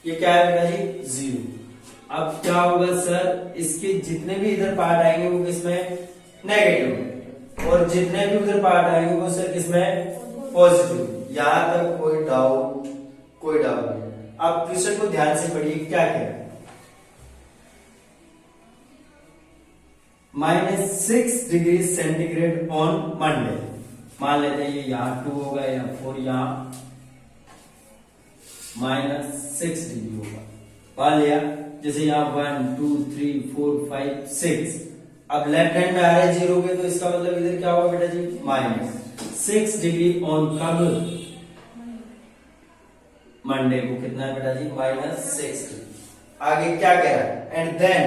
ये क्या है बेटा जी 0। अब क्या होगा सर, इसके जितने भी इधर पार्ट आएंगे वो किसमें नेगेटिव, और जितने भी उधर पार्ट आएंगे वो सर किसमें पॉजिटिव। यहां तक कोई डाउट नहीं। अब क्वेश्चन को ध्यान से पढ़िए, क्या कह रहा है, -6 डिग्री सेंटीग्रेड ऑन मंडे। मान लेते हैं ये यहाँ 2 होगा या 4, यहाँ -6 डिग्री होगा, मान लिया। जैसे यहाँ 1 2 3 4 5 6, अब लेफ्ट हैंड में आ रहा है 0 के, तो इसका मतलब इधर क्या होगा बेटा जी -6 डिग्री ऑन कब मंडे को, कितना है बेटा जी -6 डिग्री। आगे क्या कह रहा है, and then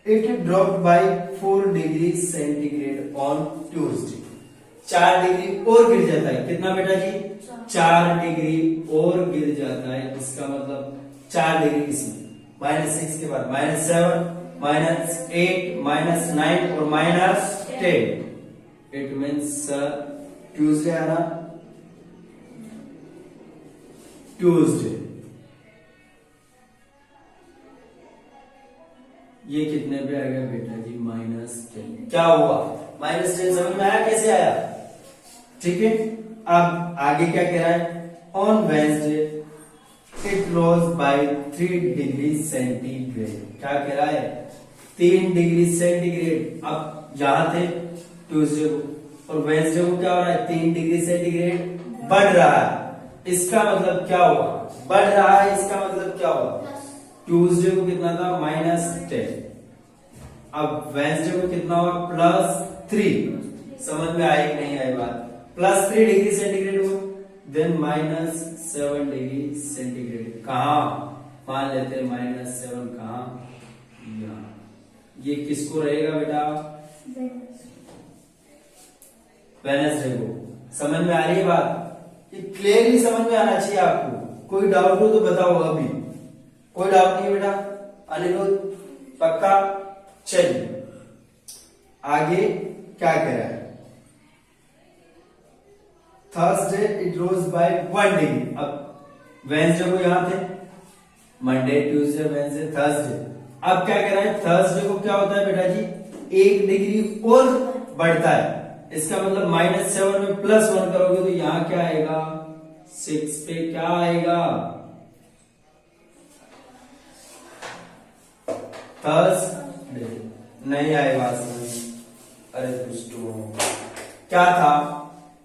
it dropped by 4 degree centigrade on Tuesday. 4 degree और गिर जाता है, कितना बेटा जी 4 डिग्री और गिर जाता है। इसका मतलब 4 डिग्री इसमें -6 के बाद -7 -8 -9 और -10। इट मीन्स ट्यूसडे आना, ट्यूसडे ये कितने पे आ गया बेटा जी -10। क्या हुआ -10, समझ में आया कैसे आया, ठीक है। अब आगे क्या कह रहा है, on Wednesday it rose by 3 degree centigrade. क्या कह रहा है 3 डिग्री सेंटीग्रेड। अब यहां थे ट्यूसडे को, और वेंसडे को क्या हो रहा है 3 डिग्री सेंटीग्रेड बढ़ रहा है। इसका मतलब क्या हुआ, बढ़ रहा है, इसका मतलब क्या हुआ, ट्यूसडे को कितना था -10, अब वेंसडे को कितना हुआ +3। समझ में आई नहीं आई बात, +3 डिग्री सेंटीग्रेड हो, देन -7 डिग्री सेंटीग्रेड। कहा मान लेते हैं -7 कहा, ये किसको रहेगा बेटा? वेडनेसडे को। समझ में आ रही है बात? ये क्लियरली समझ में आना चाहिए आपको। कोई डाउट हो तो बताओ अभी। कोई डाउट नहीं बेटा? अनिरुद्ध पक्का? चलिए आगे क्या कह रहा है? Thursday it rose by 1 degree. अब वेडनेसडे को यहां थे, मंडे ट्यूसडे वेडनेसडे थर्सडे। अब क्या कह रहा है? थर्सडे को क्या होता है बेटा जी? 1 डिग्री और बढ़ता है। इसका मतलब -7 में +1 करोगे तो यहां क्या आएगा? 6 पे क्या आएगा? थर्सडे नहीं आएगा समझ। अरे दोस्तों क्या था?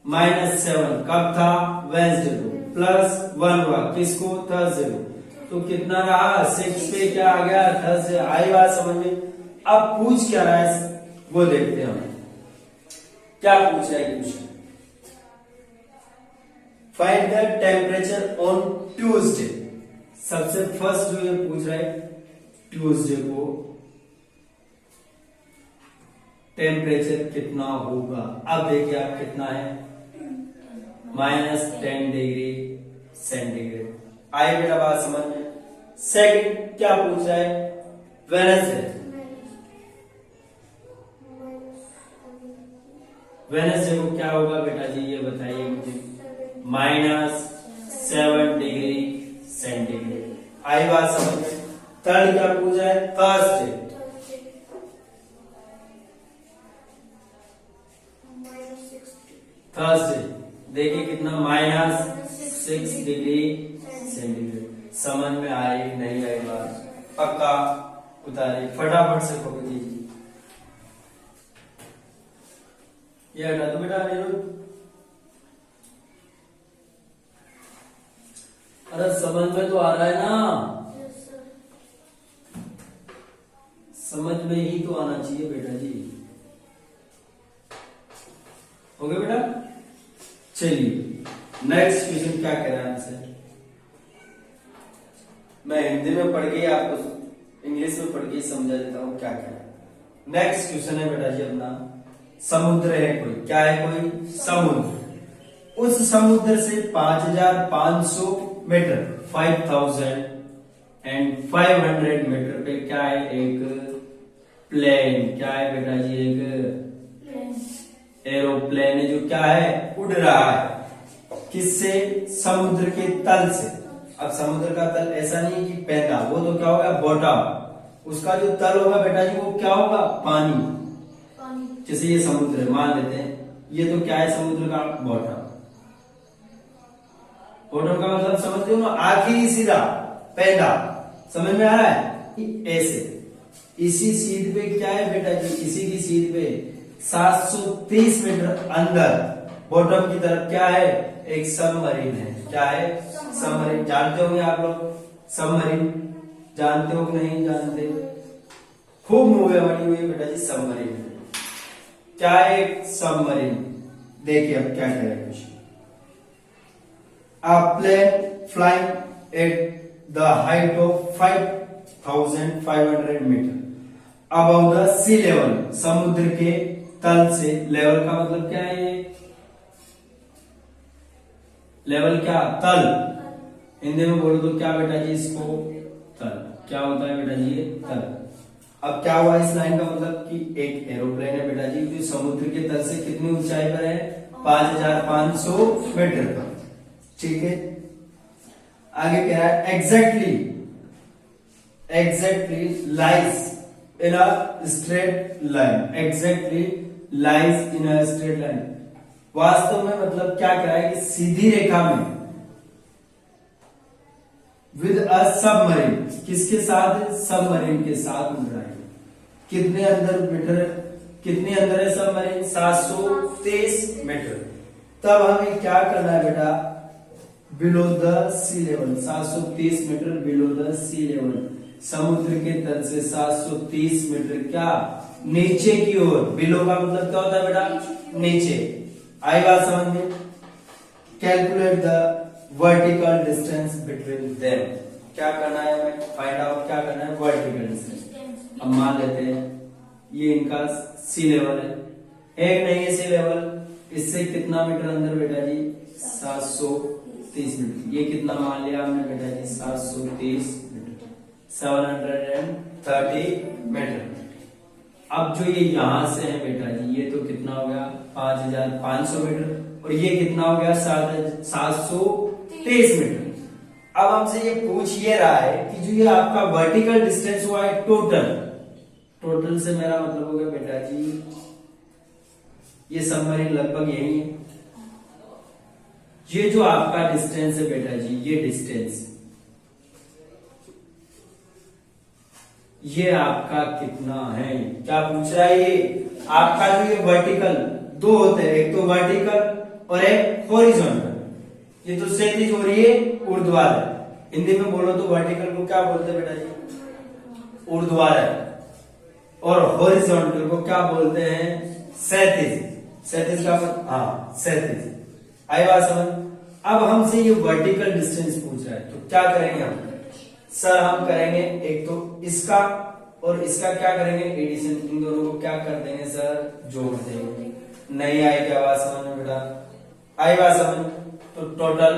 -7 कब था? वेडनेसडे को। +1 हुआ किसको? थर्सडे को। तो कितना रहा? 6 पे क्या आ गया? थर्सडे। आई बात समझ में? अब पूछ क्या रहा है वो देखते हैं हम। क्या पूछ रहा है question? Find the temperature on Tuesday. सबसे फर्स्ट जो ये पूछ रहा है, ट्यूसडे को टेम्परेचर कितना होगा। अब देखिए आप कितना है? -10 डिग्री सेंटीग्रेड। आई बेटा बात समझ में? सेकंड क्या पूछ रहा है? वेडनेसडे। वेडनेसडे को क्या होगा बेटा जी? ये बताइए मुझे। -7 डिग्री सेंटीग्रेड। आई बात समझ में? थर्ड क्या पूछ रहा है? थर्सडे। थर्सडे देखिए कितना? -6 डिग्री सेंटीग्रेड। समझ में आई नहीं आई बात? पक्का उतारिए फटाफट से कॉपी कीजिए। ये हटा दो बेटा अनिरुद्ध। अरे समझ में तो आ रहा है ना? समझ में ही तो आना चाहिए बेटा जी। हो गया बेटा? चलिए नेक्स्ट क्वेश्चन क्या कह रहा है हमसे? मैं हिंदी में पढ़ के आपको इंग्लिश में पढ़ के समझा देता हूं क्या कह रहा है। नेक्स्ट क्वेश्चन है बेटा जी अपना, समुद्र है कोई। क्या है? कोई समुद्र। उस समुद्र से 5500 मीटर 5500 मीटर पे क्या है? एक प्लेन। क्या है बेटा जी? एक एरोप्लेन है जो क्या है? उड़ रहा है। किससे? समुद्र के तल से। अब समुद्र का तल ऐसा नहीं कि पैदा, वो तो क्या होगा? बॉटम। उसका जो तल होगा बेटा जी वो क्या होगा? पानी। जैसे ये समुद्र है मान लेते हैं, ये तो क्या है? समुद्र का बॉटम। बॉटम का मतलब समझते हो ना? आखिरी सिरा, पैदा। समझ में आ रहा है? ऐसे इसी सीध पे क्या है बेटा जी? इसी की सीध पे 730 मीटर अंदर बॉटम की तरफ क्या है? एक सबमरीन है। क्या है? सबमरीन। जानते होंगे आप लोग सबमरीन? जानते हो कि नहीं जानते? खूब मूवी बनी हुई है बेटा जी सबमरीन। क्या है? एक सबमरीन। देखिए अब क्या कह रहा है question. A plane flying at the height of 5500 metre above the sea level। समुद्र के तल से। लेवल का मतलब क्या है? लेवल क्या? तल। हिंदी में बोलो तो क्या बेटा जी इसको? तल। क्या होता है बेटा जी? तल। अब क्या हुआ इस लाइन का मतलब कि एक एरोप्लेन है बेटा जी जो समुद्र के तल से कितनी ऊंचाई पर है? 5500 मीटर पर। ठीक है, आगे कह रहा है exactly lies in a straight line. Exactly lies in a straight line. वास्तव में मतलब क्या कह रहा है कि सीधी रेखा में विद अ सबमरीन। किसके साथ? सबमरीन के साथ उड़ रहा है। कितने अंदर मीटर? कितने अंदर है सबमरीन? 730 मीटर। तब हमें क्या करना है बेटा? Below the sea level. 730 metre below the sea level. समुद्र के तल से 730 मीटर क्या? नीचे की ओर। बिलो का मतलब क्या होता है बेटा? नीचे। आई बात समझ में? Calculate the vertical distance between them. क्या करना है हमें? फाइंड आउट क्या करना है? Vertical distance. अब मान लेते हैं ये इनका सी लेवल है। एक नहीं है सी लेवल, इससे कितना मीटर अंदर बेटा जी 730 मीटर। ये कितना मान लिया हमने बेटा जी 730 मीटर, 730 मीटर। अब जो ये यहां से है बेटा जी ये तो कितना हो गया 5500 मीटर, और ये कितना हो गया 730 मीटर। अब हमसे ये पूछ ये रहा है कि जो ये आपका वर्टिकल डिस्टेंस हुआ है टोटल से मेरा मतलब हो गया बेटा जी ये सबमरीन लगभग यही है। ये जो आपका डिस्टेंस है बेटा जी ये डिस्टेंस ये आपका कितना है, क्या पूछ रहा है ये आपका जो ये वर्टिकल दो होते हैं, एक तो वर्टिकल और एक हॉरिजॉन्टल। ये तो क्षैतिज और ये ऊर्ध्वाधर। हिंदी में बोलो तो वर्टिकल को क्या बोलते हैं बेटा जी ऊर्ध्वाधर, और हॉरिजॉन्टल को क्या बोलते हैं क्षैतिज। क्षैतिज का हाँ क्षैतिज। आई बात समझ। अब हमसे ये वर्टिकल डिस्टेंस पूछ रहा है तो क्या करेंगे हम सर, हम करेंगे एक तो इसका और इसका क्या करेंगे एडिशन, इन दोनों को क्या कर देंगे सर जोड़ देंगे। नहीं आए क्या बात समझ में बेटा, आई बात समझ। तो total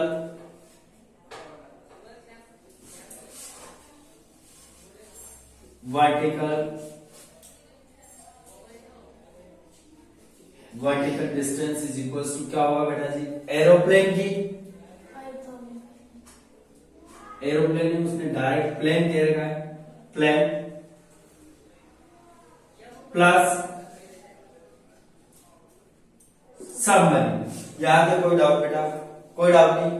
vertical distance is equal to क्या होगा बेटा जी एरोप्लेन की, एरोप्लेन में उसने डायरेक्ट प्लेन दे रखा है, प्लेन प्लस सबमरीन। यहां पे कोई डाउट बेटा, कोई डाउट नहीं।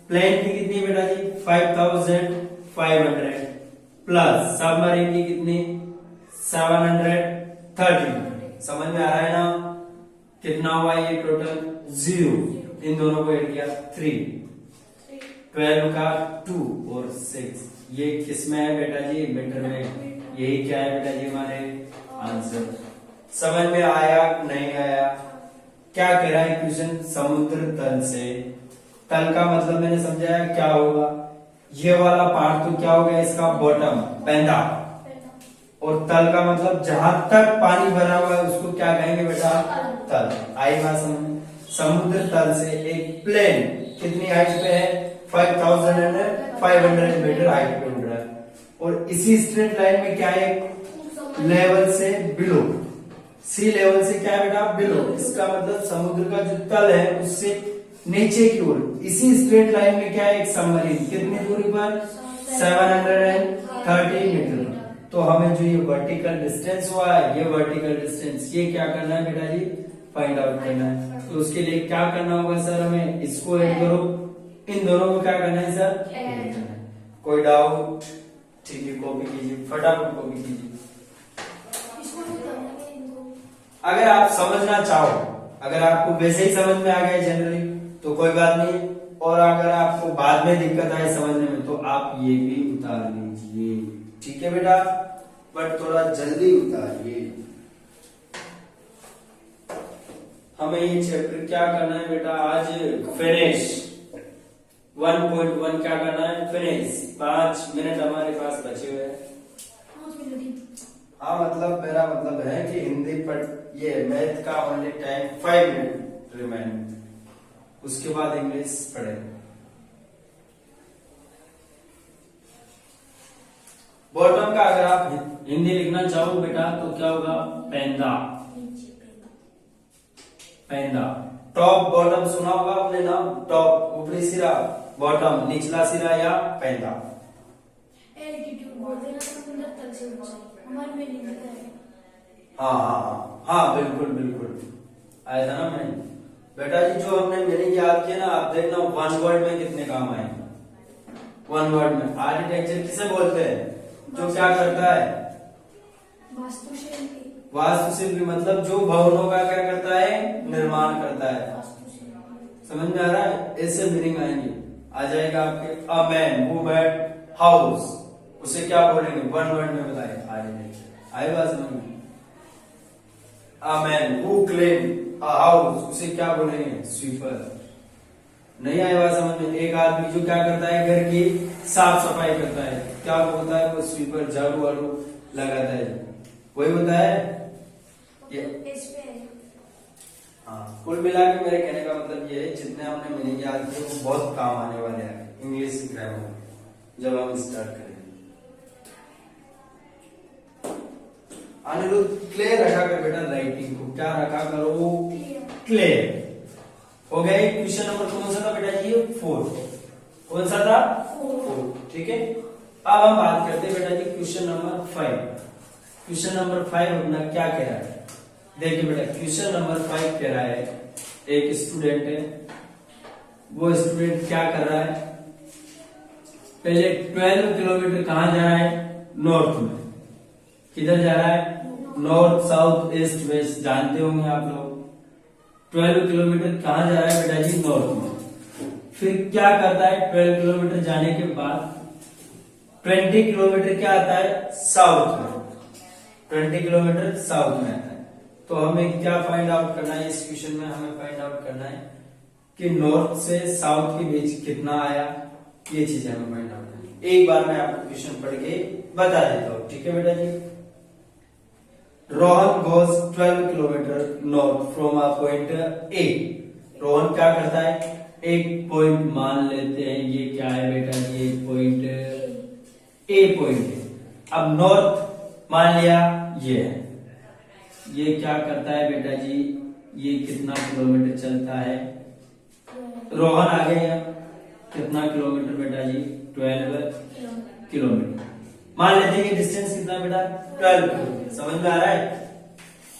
प्लेन की कितनी बेटा जी 5500 प्लस सबमरीन की कितनी 730। समझ में आ रहा है ना कितना हुआ ये टोटल 0, इन दोनों को ऐड किया 3, 12 का 2 और 6। ये किस में है बेटा जी मीटर में। यही क्या है बेटा जी हमारे आंसर। समझ में आया नहीं आया। क्या कह रहा है क्वेश्चन समुद्र तल से, तल का मतलब मैंने समझाया क्या होगा, ये वाला पार्ट तो क्या होगा इसका बॉटम पैंदा, और तल का मतलब जहां तक पानी भरा हुआ है उसको क्या कहेंगे बेटा तल। आई बात समझ। समुद्र तल से एक प्लेन कितनी हाइट पे है 5500 मीटर हाइट पे उड़ रहा है, और इसी स्ट्रेट लाइन में क्या है लेवल से बिलो, सी लेवल से क्या है बेटा बिलो। इसका मतलब समुद्र का जो तल है उससे नीचे की ओर इसी स्ट्रेट लाइन में क्या है एक सबमरीन कितनी दूरी पर 730 मीटर। तो हमें जो ये वर्टिकल डिस्टेंस हुआ है ये वर्टिकल डिस्टेंस ये क्या करना है बेटा जी फाइंड आउट करना है। तो उसके लिए क्या करना होगा सर, हमें इसको ऐड करो, इन दोनों को क्या करना है सर ऐड करना है। कोई डाउट? ठीक है कॉपी कीजिए, फटाफट कॉपी कीजिए। अगर आप समझना चाहो, अगर आपको वैसे ही समझ में आ गया जनरली तो कोई बात नहीं, और अगर आपको बाद में दिक्कत आए समझने में तो आप ये भी उतार लीजिए, ठीक है बेटा, बट थोड़ा जल्दी उतारिए। हमें ये चैप्टर क्या करना है बेटा आज फिनिश 1.1 क्या करना है फिनिश। 5 मिनट हमारे पास बचे हुए हैं। हाँ मतलब मेरा मतलब है कि हिंदी पर ये मैथ का ओनली टाइम 5 मिनट रिमेन, उसके बाद इंग्लिश पढ़ेंगे। बॉटम का अगर आप हिंदी लिखना चाहो बेटा तो क्या होगा पेंदा, पेंदा। टॉप बॉटम सुना होगा आपने नाम, टॉप ऊपरी सिरा, बॉटम निचला सिरा या पेंदा। हाँ हाँ हाँ हाँ बिल्कुल बिल्कुल आया था ना मैंने बेटा जी। जो हमने मीनिंग याद किया ना, आप देखना 1 वर्ड में कितने काम आए। 1 वर्ड में आर्किटेक्चर किसे बोलते हैं, जो क्या करता है वास्तुशिल्पी। वास्तुशिल्पी मतलब जो भवनों का क्या करता है निर्माण करता है। समझ में आ रहा है, ऐसे मीनिंग आएंगे, आ जाएगा आपके a man who build house, उसे क्या बोलेंगे 1 वर्ड में बताए आर्किटेक्चर। आई बात समझ में। A man who clean a house, उसे क्या बोलेंगे स्वीपर। नहीं आया बात समझ में। एक आदमी जो क्या करता है घर की साफ सफाई करता है, क्या होता है वो स्वीपर, झाड़ू वाड़ू लगाता है, वही होता है ये इस पे है। हाँ, कुल मिला के मेरे कहने का मतलब ये है, जितने हमने मीनिंग याद किए वो बहुत काम आने वाले हैं इंग्लिश ग्रामर में जब हम स्टार्ट करेंगे। अनिरुद्ध क्ले रखा कर बेटा राइटिंग को, क्या रखा करो, क्ले। हो गए। क्वेश्चन नंबर कौन सा था बेटा जी, 4। कौन सा था, 4। ठीक है। अब हम बात करते हैं बेटा जी क्वेश्चन नंबर 5। क्वेश्चन नंबर 5 अपना क्या कह रहा है, देखिए बेटा क्वेश्चन नंबर 5 कह रहा है, एक स्टूडेंट है, वो स्टूडेंट क्या कर रहा है, पहले 12 किलोमीटर कहां जा रहा है, नॉर्थ में। किधर जा रहा है, नॉर्थ साउथ ईस्ट वेस्ट जानते होंगे आप लोग। 12 किलोमीटर कहां जा रहा है बेटा जी, नॉर्थ में। फिर क्या करता है, 12 किलोमीटर जाने के बाद 20 किलोमीटर क्या आता है, साउथ में। 20 किलोमीटर साउथ में आता है। तो हमें क्या फाइंड आउट करना है इस क्वेश्चन में, हमें फाइंड आउट करना है कि नॉर्थ से साउथ के बीच कितना आया, ये चीजें हमें फाइंड आउट करनी है। एक बार मैं आपको क्वेश्चन पढ़ के बता देता हूं, ठीक है बेटा जी। Rohan goes 12 kilometre north from a point A. Rohan क्या करता है, एक पॉइंट मान लेते हैं, ये क्या है बेटा जी, एक पॉइंट ए पॉइंट है। अब नॉर्थ मान लिया ये है, ये क्या करता है बेटा जी, ये कितना किलोमीटर चलता है, रोहन आ गया, कितना किलोमीटर बेटा जी, 12 किलोमीटर। मान लेते हैं कि डिस्टेंस कितना बेटा, 12 किलोमीटर। समझ में आ रहा है,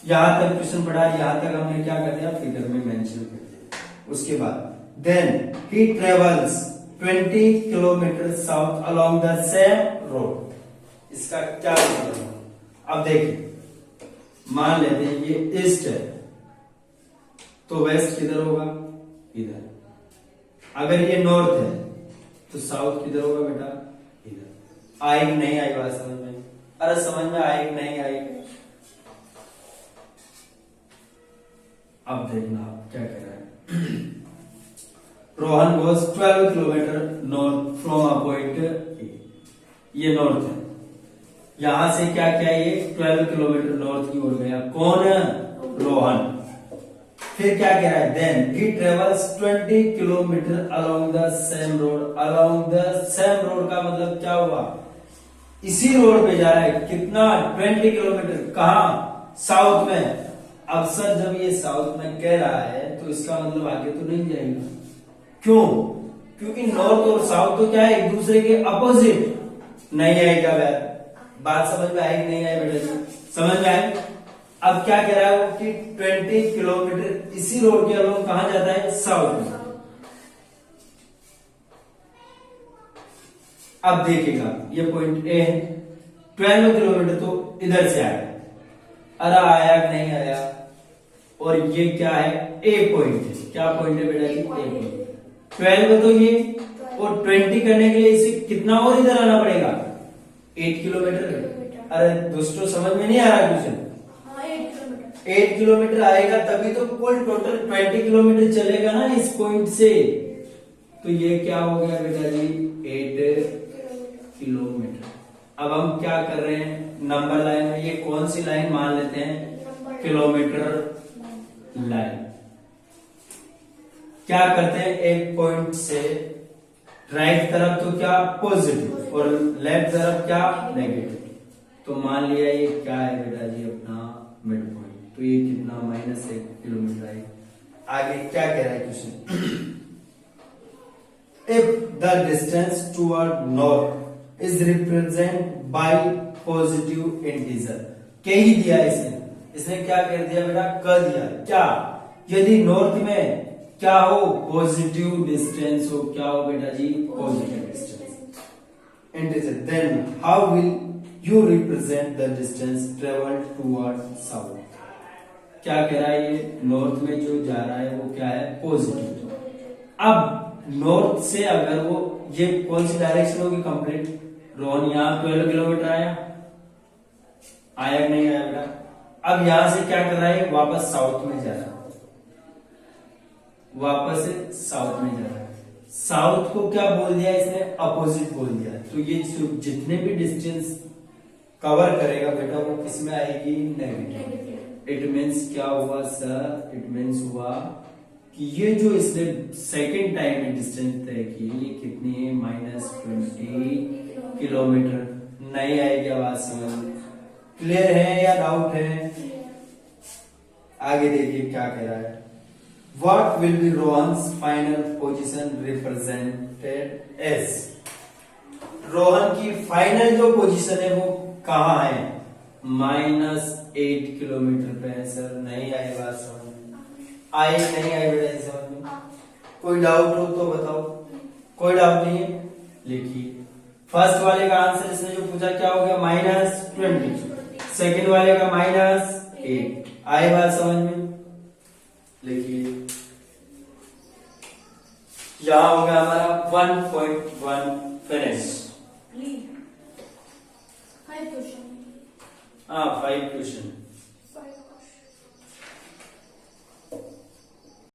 यहां तक क्वेश्चन पढ़ा, यहां तक हमने क्या कर दिया, फिगर में मेंशन कर दिया। उसके बाद then he travels 20 kilometre south along the same road. इसका क्या मतलब है, अब देखिए मान लेते हैं ये ईस्ट है, तो वेस्ट किधर होगा, इधर। अगर ये नॉर्थ है तो साउथ किधर होगा बेटा, इधर। आई नहीं आई बात समझ में, अरे समझ में आई नहीं आई। अब देखना आप क्या कह रहा है। Rohan goes 12 kilometre north from a point ए। ये नॉर्थ है, यहां से क्या क्या ये 12 किलोमीटर नॉर्थ की ओर गया, कौन, रोहन। फिर क्या कह रहा है, then he travels 20 kilometre along the same road. Along the same road का मतलब क्या हुआ, इसी रोड पे जा रहा है, कितना, 20 किलोमीटर। कहा, साउथ में। अब सर जब ये साउथ में कह रहा है तो इसका मतलब आगे तो नहीं जाएगा, क्यों, क्योंकि नॉर्थ और साउथ तो क्या है, एक दूसरे के अपोजिट। नहीं आएगा बात समझ में आएगी, नहीं आए बेटा जी, समझ में आए। अब क्या कह रहा है वो कि 20 किलोमीटर इसी रोड के अलोंग कहां जाता है, साउथ में। अब देखिएगा ये पॉइंट ए है, 12 किलोमीटर तो इधर से आया, अरे आया नहीं आया। और ये क्या है, ए पॉइंट है। क्या पॉइंट है बेटा जी, ए पॉइंट। 12 तो ये, और 20 करने के लिए इसे कितना और इधर आना पड़ेगा, 8 किलोमीटर। अरे दोस्तों समझ में नहीं आ रहा क्वेश्चन, 8 किलोमीटर आएगा तभी तो कुल टोटल 20 किलोमीटर चलेगा ना इस पॉइंट से। तो ये क्या हो गया बेटा जी, 8 किलोमीटर। अब हम क्या कर रहे हैं, नंबर लाइन में ये कौन सी लाइन मान लेते हैं, किलोमीटर लाइन। क्या करते हैं, एक पॉइंट से राइट तरफ तो क्या पॉजिटिव और लेफ्ट तरफ क्या नेगेटिव। तो मान लिया ये क्या है बेटा जी, अपना मिड पॉइंट। तो ये कितना, -1 किलोमीटर है। आगे क्या कह रहा है question, if the distance toward north is represent by positive integer. क्या ही दिया इसने क्या कर दिया बेटा, कर दिया। क्या, यदि नॉर्थ में क्या हो, पॉजिटिव डिस्टेंस हो, क्या हो बेटा जी, positive distance integer, then how will you represent the distance travelled toward south. क्या कह रहा है, ये नॉर्थ में जो जा रहा है वो क्या है, पॉजिटिव। अब नॉर्थ से अगर वो, ये कौन सी डायरेक्शन होगी, कंप्लीट। रोहन यहाँ 12 किलोमीटर आया नहीं आया बेटा। अब यहां से क्या कर रहा है, वापस साउथ में जा रहा है, वापस से साउथ में जा रहा है। साउथ को क्या बोल दिया इसने, अपोजिट बोल दिया। तो ये जितने भी डिस्टेंस कवर करेगा बेटा वो किस में आएगी, नेगेटिव। इट मीन्स क्या हुआ सर, इट मीन्स हुआ कि ये जो इसने सेकेंड टाइम में डिस्टेंस तय की ये कितनी है, -20 किलोमीटर। नहीं आएगी आवाज समझ में? क्लियर है या डाउट है? आगे देखिए क्या कह रहा है। What will be Rohan's final position represented as? Rohan की फाइनल जो पोजीशन है वो कहाँ है? -8 किलोमीटर पे है सर। नहीं आई बात समझ में? आई नहीं आई बेटा समझ में? कोई डाउट हो तो बताओ। कोई डाउट नहीं है, लिखिए। फर्स्ट वाले का आंसर इसने जो पूछा क्या हो गया, -20। सेकंड वाले का -8। आई बात समझ में? लिखिए। यहां हो गया हमारा 1.1 फिनिश। 5 क्वेश्चन। हाँ 5 क्वेश्चन।